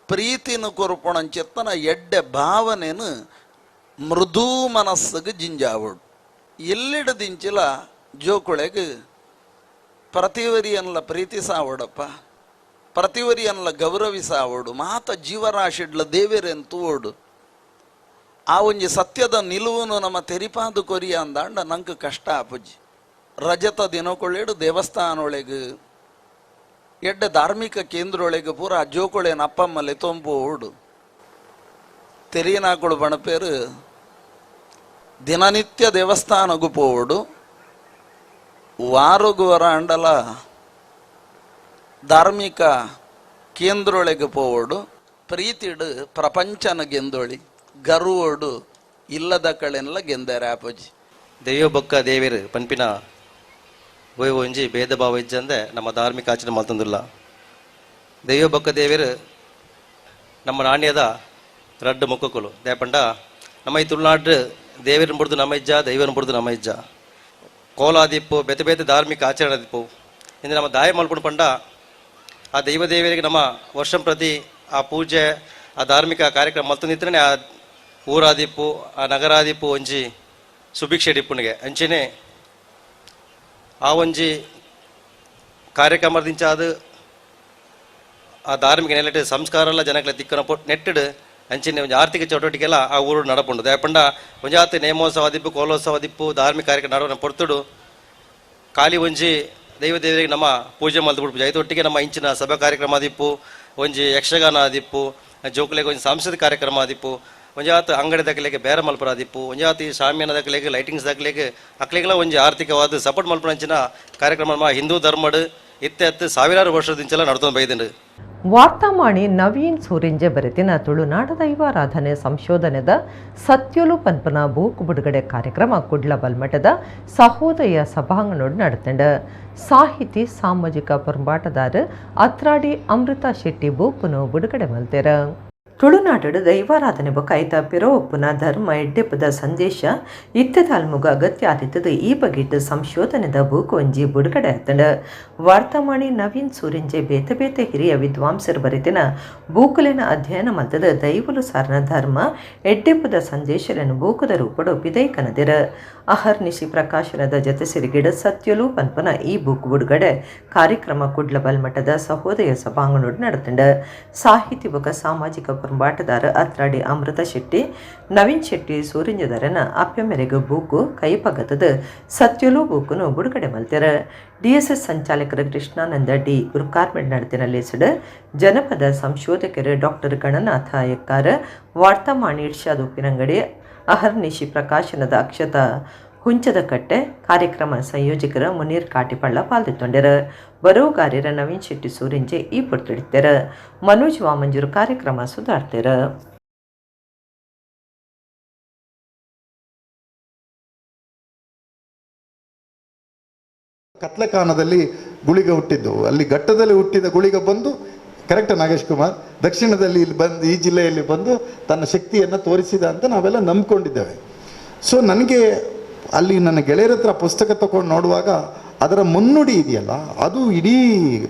ಪ್ರೀತಿನ ಕೊರ್ಪೊಣಂಚೆತ್ತನ ಎಡ್ಡೆ ಭಾವನೆನು ಮೃದು ಮನಸ್ಸಿಗೆ ಜಿಂಜಾವಡು ಎಲ್ಲಿಡದಿಂಚಿಲ ಜೋಕುಳೆಗೆ ಪ್ರತಿವರಿಯನ್ಲ ಪ್ರೀತಿಸಾವಡಪ್ಪ, ಪ್ರತಿವರಿಯನ್ಲ ಗೌರವಿಸಾವಡು ಮಾತ ಜೀವರಾಶಿಡ್ಲ ದೇವೇರೆಂತು ಓಡು. ಆ ಒಂಜಿ ಸತ್ಯದ ನಿಲುವನ್ನು ನಮ್ಮ ತೆರಿಪಾದು ಕೊರಿಯ ಅಂದಾಂಡ ನಂಗೆ ಕಷ್ಟ ಆಪುಜಿ. ರಜತ ದಿನಕೊಳೆಡು ದೇವಸ್ಥಾನೊಳಗೆ ಎಡ್ಡೆ ಧಾರ್ಮಿಕ ಕೇಂದ್ರೊಳಗೆ ಪೂರ ಜೋಕೊಳೆನ ಅಪ್ಪಮ್ಮಲೆ ತೊಂಪು ಓಡು ತೆರಿನಾಕೊಳು ಬಣಪೇರು ದಿನನಿತ್ಯ ದೇವಸ್ಥಾನಗೂ ಪೋಡು ವಾರಗುವರ ಅಂಡಲ ಧಾರ್ಮಿಕ ಕೇಂದ್ರೊಳಗೆ ಪೋಡು ಪ್ರೀತಿಡು ಪ್ರಪಂಚನ ಗೆಂದೊಳಿ ಗರುವೋಡು ಇಲ್ಲದ ಕಳೆನ್ಲ ಗೆಂದರೆ ಆಪಜಿ. ದೈವ ಬೊಕ್ಕ ದೇವೇರು ಪನ್ಪಿನ ಗೋಯ್ ಒಂಜಿ ಭೇದ ಭಾವ ಇಜ್ಜಂದೆ ನಮ್ಮ ಧಾರ್ಮಿಕ ಆಚರಣೆ ಮಲ್ತಂದಿಲ್ಲ. ದೈವ ಬೊಕ್ಕ ದೇವೇರು ನಮ್ಮ ನಾಣ್ಯದ ರಡ್ಡು ಮುಖಕುಲು ದೇಪಂಡ ನಮ್ಮ ಈ ತುಳುನಾಡು ದೇವರನ್ನು ಬಿಡ್ದು ನಮ್ಮ ಇಜ್ಜ, ದೈವನ ಬಿಡ್ದು ನಮ್ಮ ಇಜ್ಜ. ಕೋಲಾದಿಪ್ಪು ಬೇತೆ ಬೇತೆ ಧಾರ್ಮಿಕ ಆಚರಣೆ ದಿಪ್ಪು ಇಂದು ನಮ್ಮ ದಾಯ ಮಲ್ಪುಂಡು ಪಂಡ ಆ ದೈವ ದೇವರಿಗೆ ನಮ್ಮ ವರ್ಷಂ ಪ್ರತಿ ಆ ಪೂಜೆ ಆ ಧಾರ್ಮಿಕ ಕಾರ್ಯಕ್ರಮ ಮಲ್ತಂದಿತ್ತನೇ ಆ ಊರಾದಿಪ್ಪು ಆ ನಗರಾದಿಪ್ಪು ಒಂಜಿ ಸುಭಿಕ್ಷೆ ಡಿಪ್ಪುನಿಗೆ ಅಂಚೆನೆ ಆ ಒಂಜಿ ಕಾರ್ಯಕ್ರಮದಿಂಚ ಅದು ಆ ಧಾರ್ಮಿಕ ನೆಲೆಟ್ ಸಂಸ್ಕಾರ ಎಲ್ಲ ಜನಗಳ ತಿಕ್ಕನ ನೆಟ್ಟಡು ಅಂಚಿನ ಒಂದು ಆರ್ಥಿಕ ಚಟುವಟಿಕೆಲ್ಲ ಆ ಊರು ನಡಪುಂಡು ದಯಪಂಡ ಒಂಜಾತಿ ನೇಮೋತ್ಸವ ದಿಪ್ಪು ಕೋಲೋತ್ಸವ ದಿಪ್ಪು ಧಾರ್ಮಿಕ ಕಾರ್ಯಕ್ರಮ ನಡುವ ಪೊರ್ತುಡು ಖಾಲಿ ಒಂಜಿ ದೈವ ದೇವರಿಗೆ ನಮ್ಮ ಪೂಜೆ ಮಲ್ತು ಬಿಡ್ಪು ಐದೊಟ್ಟಿಗೆ ನಮ್ಮ ಇಂಚಿನ ಸಭಾ ಕಾರ್ಯಕ್ರಮ ದಿಪ್ಪು ಒಂಜಿ ಯಕ್ಷಗಾನ ಆದಿಪ್ಪು ಜೋಕುಲೆಗೆ ಒಂಜಿ ಸಾಂಸ್ಕೃತಿಕ ಕಾರ್ಯಕ್ರಮ ಆದಿಪ್ಪು ಒಂಜಾತು ಅಂಗಡಿ ದಕ್ಕಲೆಗೆ ಬೇರೆ ಮಲ್ಪರ ಆದಿಪ್ಪು ಒಂಜಾತಿ ಶಾಮಿಯಾನ ದಕ್ಕಲೆಗೆ ಲೈಟಿಂಗ್ಸ್ ದಕ್ಕಲೆಗೆ ಅಕ್ಲೆಗೆಲ್ಲ ಒಂಜಿ ಆರ್ಥಿಕವಾದ ಸಪೋರ್ಟ್ ಮಲ್ಪನಂಚಿನ ಕಾರ್ಯಕ್ರಮ ನಮ್ಮ ಹಿಂದೂ ಧರ್ಮಡು ಇತ್ತೆ ಸಾವಿರಾರು ವರ್ಷದಿಂಚೆಲ್ಲ ನಡ್ಕೊಂಡು ಬೈದಿಂಡು. ವಾರ್ತಾಮಾಣಿ ನವೀನ್ ಸೂರಿಂಜೆ ಬರೆತಿನ ತುಳುನಾಡ ದೈವಾರಾಧನೆ ಸಂಶೋಧನೆದ ಸತ್ಯಲು ಪನ್ಪನ ಬೂಕ್ ಬಿಡುಗಡೆ ಕಾರ್ಯಕ್ರಮ ಕುಡ್ಲ ಬಲ್ಮಠದ ಸಹೋದಯ ಸಭಾಂಗಣೋಡು ನಡೆತಂಡ ಸಾಹಿತಿ ಸಾಮಾಜಿಕ ಪೊಂಬಾಟದಾರ ಅತ್ರಾಡಿ ಅಮೃತ ಶೆಟ್ಟಿ ಬೂಕ್ನು ಬಿಡುಗಡೆ ಮಲ್ತೆರ. ತುಳುನಾಡು ದೈವಾರಾಧನೆ ಬೊಕಾಯ್ತ ಪಿರೋ ಒಪ್ಪುನ ಧರ್ಮ ಎಡ್ಡೆಪ್ಪದ ಸಂದೇಶ ಇತ್ತದ ಅಲ್ಮುಗ ಅಗತ್ಯ ಆದಿತ್ತದ ಈ ಬಗೆಟ್ ಸಂಶೋಧನೆದ ಬೂಕ್ ಒಂಜಿ ಬಿಡುಗಡೆ ಆತಂಡ ವಾರ್ತಾಮಾಣಿ ನವೀನ್ ಸೂರಿಂಜೆ ಬೇತೆ ಬೇತೆ ಹಿರಿಯ ವಿದ್ವಾಂಸರು ಬರೆತಿನ ಬೂಕುಲಿನ ಅಧ್ಯಯನ ಮಲ್ತದ ದೈವಲು ಸಾರನ ಧರ್ಮ ಎಡ್ಡೆಪ್ಪದ ಸಂದೇಶలను ಬೂಕದ ರೂಪಡು ಪಿದೈಕನದಿರ ಅಹರ್ನಿಶಿ ಪ್ರಕಾಶನದ ಜೊತೆ ಸಿರಿಗಿಡ ಸತ್ಯಲು ಪನ್ಪನ ಈ ಬುಕ್ ಬಿಡುಗಡೆ ಕಾರ್ಯಕ್ರಮ ಕುಡ್ಲ ಬಲ್ಮಠದ ಸಹೋದಯ ಸಭಾಂಗಣೋಡು ನಡೆತಂಡ ಸಾಹಿತಿ ಬೊಕ ಸಾಮಾಜಿಕ ಪೊಂಬಾಟದಾರ ಅತ್ರಾಡಿ ಅಮೃತ ಶೆಟ್ಟಿ ನವೀನ್ ಶೆಟ್ಟಿ ಸೂರಿಂಜದರನ ಅಪ್ಯ ಮೇರೆಗೆ ಬೂಕು ಕೈಪಗತದ ಸತ್ಯಲು ಬೂಕುನು ಬಿಡುಗಡೆ ಮಲ್ತೆರ. ಡಿಎಸ್ಎಸ್ ಸಂಚಾಲಕರು ಕೃಷ್ಣಾನಂದ ಡಿ ಗುರುಕಾರ್ಮೆಂಟ್ ನಡೆತಿನ ಲೇಸಡ್ ಜನಪದ ಸಂಶೋಧಕರು ಡಾಕ್ಟರ್ ಗಣನಾಥ ಅಯ್ಯಕ್ಕಾರ ವಾರ್ತಾಮಾಣಿ ಇರ್ಷಾದ್ ಉಪ್ಪಿನಂಗಡಿ ಅಹರ್ನಿಶಿ ಪ್ರಕಾಶನದ ಅಕ್ಷತ ಹುಂಚದ ಕಟ್ಟೆ ಕಾರ್ಯಕ್ರಮ ಸಂಯೋಜಕರ ಮುನೀರ್ ಕಾಟಿಪಳ್ಳ ಪಾಲ್ಗೊಂಡರ. ಬರೋಗಾರ್ಯರ ನವೀನ್ ಶೆಟ್ಟಿ ಸೂರಿಂಜೆ ಈ ಪುರ್ತಡಿತ್ತರ ಮನೋಜ್ ವಾಮಂಜೂರು ಕಾರ್ಯಕ್ರಮ ಸುಧಾರ್ತೆರ. ಕತ್ಲಕಾನದಲ್ಲಿ ಗುಳಿಗ ಹುಟ್ಟಿದ್ದು, ಅಲ್ಲಿ ಘಟ್ಟದಲ್ಲಿ ಹುಟ್ಟಿದ ಗುಳಿಗ ಬಂದು ಕರೆಕ್ಟ್ ನಾಗೇಶ್ ಕುಮಾರ್ ದಕ್ಷಿಣದಲ್ಲಿ ಇಲ್ಲಿ ಬಂದು ಈ ಜಿಲ್ಲೆಯಲ್ಲಿ ಬಂದು ತನ್ನ ಶಕ್ತಿಯನ್ನು ತೋರಿಸಿದ ಅಂತ ನಾವೆಲ್ಲ ನಂಬ್ಕೊಂಡಿದ್ದೇವೆ. ಸೊ ನನಗೆ ಅಲ್ಲಿ ನನ್ನ ಗೆಳೆಯರ ಹತ್ರ ಪುಸ್ತಕ ತಗೊಂಡು ನೋಡುವಾಗ ಅದರ ಮುನ್ನುಡಿ ಇದೆಯಲ್ಲ ಅದು ಇಡೀ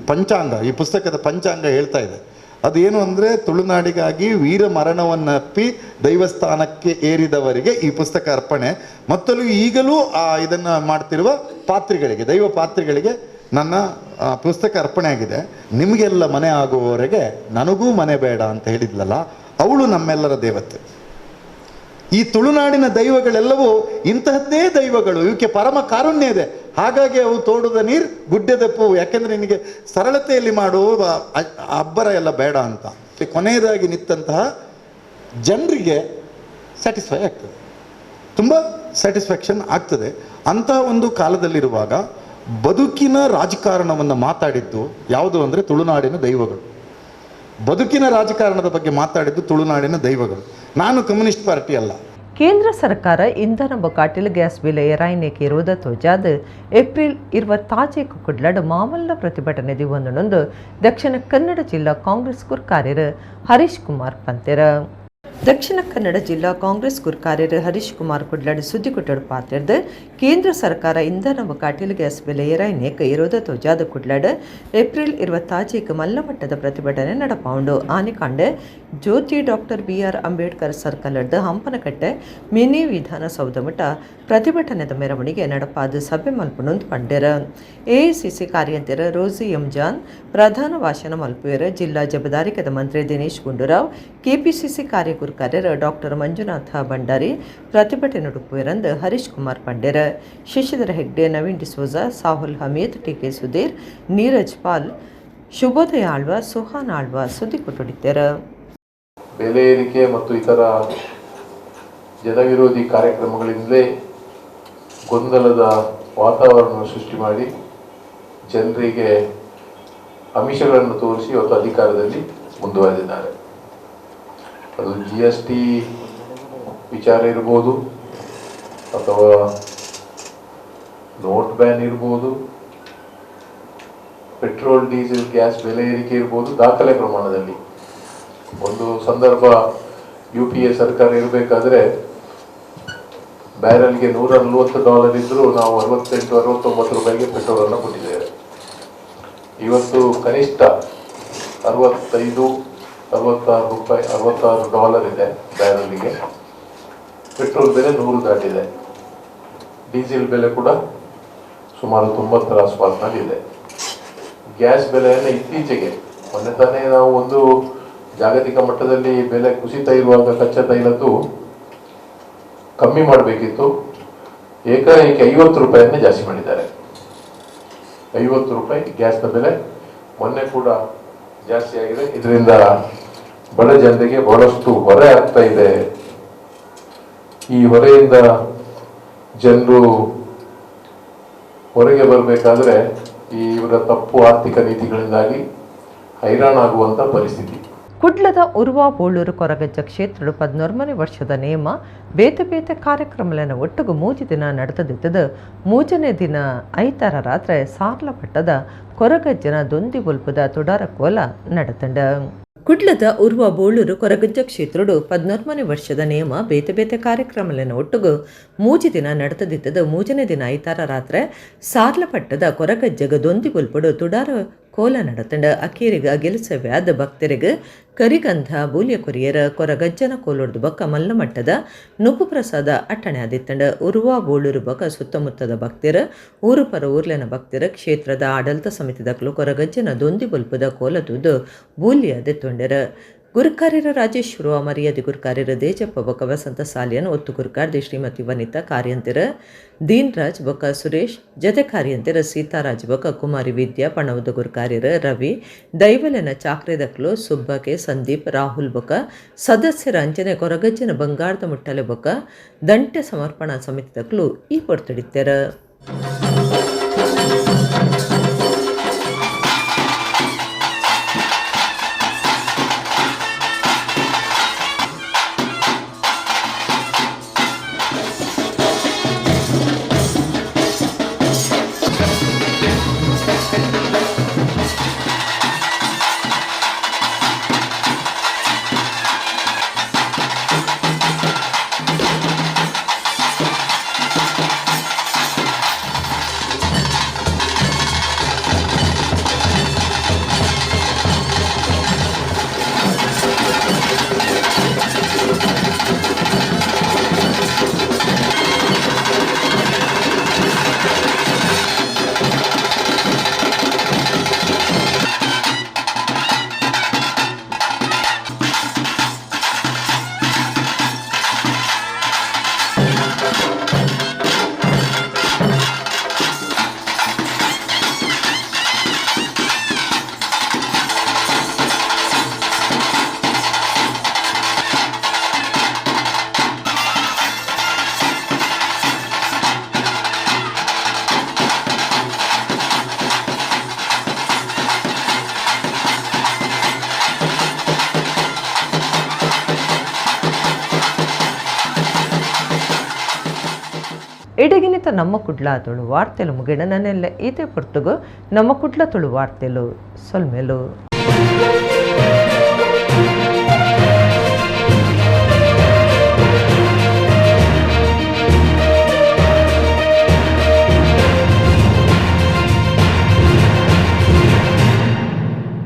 ಪಂಚಾಂಗ, ಈ ಪುಸ್ತಕದ ಪಂಚಾಂಗ ಹೇಳ್ತಾ ಇದೆ. ಅದೇನು ಅಂದರೆ ತುಳುನಾಡಿಗಾಗಿ ವೀರ ಮರಣವನ್ನಪ್ಪಿ ದೈವಸ್ಥಾನಕ್ಕೆ ಏರಿದವರಿಗೆ ಈ ಪುಸ್ತಕ ಅರ್ಪಣೆ. ಮತ್ತಲೂ ಈಗಲೂ ಇದನ್ನು ಮಾಡ್ತಿರುವ ಪಾತ್ರಿಗಳಿಗೆ, ದೈವ ಪಾತ್ರಿಗಳಿಗೆ ನನ್ನ ಪುಸ್ತಕ ಅರ್ಪಣೆ ಆಗಿದೆ. ನಿಮಗೆಲ್ಲ ಮನೆ ಆಗುವವರೆಗೆ ನನಗೂ ಮನೆ ಬೇಡ ಅಂತ ಹೇಳಿದ್ಲಲ್ಲ, ಅವಳು ನಮ್ಮೆಲ್ಲರ ದೇವತೆ. ಈ ತುಳುನಾಡಿನ ದೈವಗಳೆಲ್ಲವೂ ಇಂತಹದ್ದೇ ದೈವಗಳು, ಇವಕ್ಕೆ ಪರಮ ಕಾರುಣ್ಯ ಇದೆ. ಹಾಗಾಗಿ ಅವು ತೋಡುದ ನೀರು ಗುಡ್ಡದ ಪೂ, ಯಾಕೆಂದರೆ ನಿನಗೆ ಸರಳತೆಯಲ್ಲಿ ಮಾಡುವ ಅಬ್ಬರ ಎಲ್ಲ ಬೇಡ ಅಂತ. ಕೊನೆಯದಾಗಿ ನಿಂತಹ ಜನರಿಗೆ ಸ್ಯಾಟಿಸ್ಫೈ ಆಗ್ತದೆ, ತುಂಬ ಸ್ಯಾಟಿಸ್ಫ್ಯಾಕ್ಷನ್ ಆಗ್ತದೆ. ಅಂತಹ ಒಂದು ಕಾಲದಲ್ಲಿರುವಾಗ ಬದುಕಿನ ರಾಜಕಾರಣವನ್ನು ಮಾತಾಡಿದ್ದು ಯಾವುದು ಅಂದರೆ ತುಳುನಾಡಿನ ದೈವಗಳು. ಬದುಕಿನ ರಾಜಕಾರಣದ ಬಗ್ಗೆ ಮಾತಾಡಿದ್ದು ತುಳುನಾಡಿನ ದೈವಗಳು. ನಾನು ಕಮ್ಯುನಿಸ್ಟ್ ಪಾರ್ಟಿ ಅಲ್ಲ. ಕೇಂದ್ರ ಸರ್ಕಾರ ಇಂಧನ ಬೊಕಾಟಿಲ್ ಗ್ಯಾಸ್ ಬಿಲ್ ಏರಾಯ್ನೆಗೆ ಇರುವುದ ತೋಜಾದ ಏಪ್ರಿಲ್ 25 ಕುಡ್ಲಡ್ ಮಾಮಲ್ಲ ಪ್ರತಿಭಟನೆ ದಿವೊಂದೊಂದು ದಕ್ಷಿಣ ಕನ್ನಡ ಜಿಲ್ಲಾ ಕಾಂಗ್ರೆಸ್ ಕಾರ್ಯರ ಹರೀಶ್ ಕುಮಾರ್ ಪಂತೆರ. ದಕ್ಷಿಣ ಕನ್ನಡ ಜಿಲ್ಲಾ ಕಾಂಗ್ರೆಸ್ ಗುರುಕಾರ್ಯರು ಹರೀಶ್ ಕುಮಾರ್ ಕುಡ್ಲಡ್ ಸುದ್ದಿಗುಟ್ಟಡು ಪಾತ್ರದ ಕೇಂದ್ರ ಸರ್ಕಾರ ಇಂಧನ ಕಾಟಿಲ್ ಗ್ಯಾಸ್ ಬೆಲೆ ಏರಾಯ್ನೇಕ ಇರೋದ ತೋಜಾದ ಕುಡ್ಲಡ್ ಏಪ್ರಿಲ್ 25 ಮಲ್ಲಮಟ್ಟದ ಪ್ರತಿಭಟನೆ ನಡಪಾಂಡು ಆನೆಕಾಂಡೆ Jyoti doctor BR Ambedkar circle Hampankatta mini Vidhana Soudha ಮಠ ಪ್ರತಿಭಟನೆದ ಮೆರವಣಿಗೆ ನಡಪಾದ ಸಭೆ ಮಲ್ಪುನೊಂದು ಪಂಡ್ಯರ AICC ಕಾರ್ಯಂತರ ರೋಸಿ ಎಂಜಾನ್ ಪ್ರಧಾನ ಭಾಷಣ ಮಲ್ಪುವೆರ ಜಿಲ್ಲಾ ಜವಾಬ್ದಾರಿಕದ ಮಂತ್ರಿ ದಿನೇಶ್ ಗುಂಡೂರಾವ್ KPCC ಕಾರ್ಯಗುರುಕಾರ್ಯರ ಡಾಕ್ಟರ್ ಮಂಜುನಾಥ ಭಂಡಾರಿ ಪ್ರತಿಭಟನೆ ನಡುಪುವೆರಂದು ಹರೀಶ್ ಕುಮಾರ್ ಪಂಡ್ಯರ ಶಶಿಧರ ಹೆಗ್ಡೆ ನವೀನ್ ಡಿಸೋಜ ಸಾಹುಲ್ ಹಮೀದ್ TK ಸುಧೀರ್ ನೀರಜ್ ಪಾಲ್ ಶುಭೋದಯ ಆಳ್ವ ಸುಹಾನ್ ಆಳ್ವ ಸುದ್ದಿ ಕೊಟ್ಟಿದ್ದಾರೆ. ಬೆಲೆ ಏರಿಕೆ ಮತ್ತು ಇತರ ಜನವಿರೋಧಿ ಕಾರ್ಯಕ್ರಮಗಳಿಂದಲೇ ಗೊಂದಲದ ವಾತಾವರಣ ಸೃಷ್ಟಿ ಮಾಡಿ ಜನರಿಗೆ ಆಮಿಷಗಳನ್ನು ತೋರಿಸಿ ಇವತ್ತು ಅಧಿಕಾರದಲ್ಲಿ ಮುಂದುವರೆದಿದ್ದಾರೆ. ಅದು GST ವಿಚಾರ ಇರ್ಬೋದು, ಅಥವಾ ನೋಟ್ ಬ್ಯಾನ್ ಇರ್ಬೋದು, ಪೆಟ್ರೋಲ್ ಡೀಸೆಲ್ ಗ್ಯಾಸ್ ಬೆಲೆ ಏರಿಕೆ ಇರ್ಬೋದು. ದಾಖಲೆ ಪ್ರಮಾಣದಲ್ಲಿ ಒಂದು ಸಂದರ್ಭ UPA ಸರ್ಕಾರ ಇರಬೇಕಾದ್ರೆ ಬ್ಯಾರಲ್ಗೆ $140 ಇದ್ದರೂ ನಾವು 68-69 ರೂಪಾಯಿಗೆ ಪೆಟ್ರೋಲನ್ನು ಕೊಟ್ಟಿದ್ದೇವೆ. ಇವತ್ತು ಕನಿಷ್ಠ $65-66 ಇದೆ ಬ್ಯಾರಲ್ಗೆ. ಪೆಟ್ರೋಲ್ ಬೆಲೆ 100 ದಾಟಿದೆ. ಡೀಸೆಲ್ ಬೆಲೆ ಕೂಡ ಸುಮಾರು 90 ಆಸ್ಪಾಸ್ನಲ್ಲಿದೆ. ಗ್ಯಾಸ್ ಬೆಲೆಯನ್ನು ಇತ್ತೀಚೆಗೆ ಮೊನ್ನೆ ತಾನೇ ನಾವು ಒಂದು ಜಾಗತಿಕ ಮಟ್ಟದಲ್ಲಿ ಬೆಲೆ ಕುಸಿತ ಇರುವಾಗ ಕಚ್ಚಾ ತೈಲದ್ದು ಕಮ್ಮಿ ಮಾಡಬೇಕಿತ್ತು, ಏಕಾಏಕಿ 50 ರೂಪಾಯಿಯನ್ನೇ ಜಾಸ್ತಿ ಮಾಡಿದ್ದಾರೆ. 50 ರೂಪಾಯಿ ಗ್ಯಾಸ್ನ ಬೆಲೆ ಮೊನ್ನೆ ಕೂಡ ಜಾಸ್ತಿ ಆಗಿದೆ. ಇದರಿಂದ ಬಡ ಜನರಿಗೆ ಬಹಳಷ್ಟು ಹೊರೆ ಆಗ್ತಾ ಇದೆ. ಈ ಹೊರೆಯಿಂದ ಜನರು ಹೊರಗೆ ಬರಬೇಕಾದ್ರೆ ಇವರ ತಪ್ಪು ಆರ್ಥಿಕ ನೀತಿಗಳಿಂದಾಗಿ ಹೈರಾಣಾಗುವಂತ ಪರಿಸ್ಥಿತಿ. ಕುಡ್ಲದ ಉರ್ವ ಬೋಳೂರು ಕೊರಗಜ್ಜ ಕ್ಷೇತ್ರಡು 14ನೇ ವರ್ಷದ ನೇಮ ಬೇತೆ ಬೇತೆ ಕಾರ್ಯಕ್ರಮಗಳನ್ನು ಒಟ್ಟಿಗೆ 3 ದಿನ ನಡೆದಿದ್ದದು. 3ನೇ ದಿನ ಐತಾರ ರಾತ್ರಿ ಸಾರ್ಲಪಟ್ಟದ ಕೊರಗಜ್ಜನ ದೊಂದಿ ಬೊಲ್ಪದ ತುಡಾರ ಕೋಲ ನಡೆತಂಡ. ಕುಡ್ಲದ ಉರ್ವ ಬೋಳೂರು ಕೊರಗಜ್ಜ ಕ್ಷೇತ್ರಡು 14ನೇ ವರ್ಷದ ನೇಮ ಬೇತೆ ಬೇತೆ ಕಾರ್ಯಕ್ರಮಗಳನ್ನು ಒಟ್ಟಿಗೆ 3 ದಿನ ನಡೆದಿದ್ದದು. 3ನೇ ದಿನ ಐತಾರ ರಾತ್ರಿ ಸಾರ್ಲಪಟ್ಟದ ಕೊರಗಜ್ಜಗ ದೊಂದಿ ಬೊಲ್ಪಡು ತುಡಾರ ಕೋಲ ನಡೆತಂಡ. ಅಕೇರಿಗ ಗೆಲಸವ್ಯಾದ ಭಕ್ತರಿಗೆ ಕರಿಗಂಧ ಬೂಲ್ಯ ಕೊರಿಯರ ಕೊರಗಜ್ಜನ ಕೋಲೊಡ್ದು ಬಕ್ಕ ಮಲ್ಲಮಟ್ಟದ ನುಪ್ಪು ಪ್ರಸಾದ ಅಟ್ಟಣೆ ಆದಿತ್ತಂಡ. ಉರುವ ಬೋಳೂರು ಬಕ್ಕ ಸುತ್ತಮುತ್ತದ ಭಕ್ತರ ಊರು ಪರ ಊರ್ಲೆನ ಭಕ್ತರ ಕ್ಷೇತ್ರದ ಆಡಳಿತ ಸಮಿತಿದಕ್ಕಲು ಕೊರಗಜ್ಜನ ದೊಂದಿ ಬೊಲ್ಪದ ಕೋಲ ತೂದು ಬೂಲ್ಯ ದೆತ್ತೊಂಡರ. ಗುರುಕಾರ್ಯರ ರಾಜೇಶ್ವರ ಮರ್ಯಾದೆ ಗುರುಕಾರ್ಯರ ದೇಜಪ್ಪ ಬೊಕ್ಕ ವಸಂತ ಸಾಲಿಯನ್ ಒತ್ತು ಗುರುಕಾರ್ದೆ ಶ್ರೀಮತಿ ವನಿತಾ ಕಾರ್ಯಂತರ ದೀನ್ ರಾಜ್ ಬೊಕ್ಕ ಸುರೇಶ್ ಜತೆ ಕಾರ್ಯಂತರ ಸೀತಾರಾಜ್ ಬೊಕ್ಕ ಕುಮಾರಿ ವಿದ್ಯಾ ಪಣವದ ಗುರುಕಾರ್ಯರ ರವಿ ದೈವಲನ ಚಾಕ್ರೆದಕ್ಲು ಸುಬ್ಬಕೆ ಸಂದೀಪ್ ರಾಹುಲ್ ಬೊಕ್ಕ ಸದಸ್ಯರ ಅಂಚನೆ ಕೊರಗಜ್ಜನ ಬಂಗಾರದ ಮುಟ್ಟಲೆ ಬೊಕ್ಕ ದಂಟೆ ಸಮರ್ಪಣಾ ಸಮಿತಿದಕ್ಲು ಈ ಪೊಡ್ತಡಿತ್ತರ. ಇಡಗಿನಿತ ನಮ್ಮ ಕುಡ್ಲ ತುಳು ವಾರ್ತೆಲು ಮುಗಿಡ ನನ್ನೆಲ್ಲ ಈತೆ ಪೊರ್ತುಗು ನಮ್ಮ ಕುಡ್ಲ ತುಳು ವಾರ್ತೆಲು ಸೊಲ್ಮೆಲು.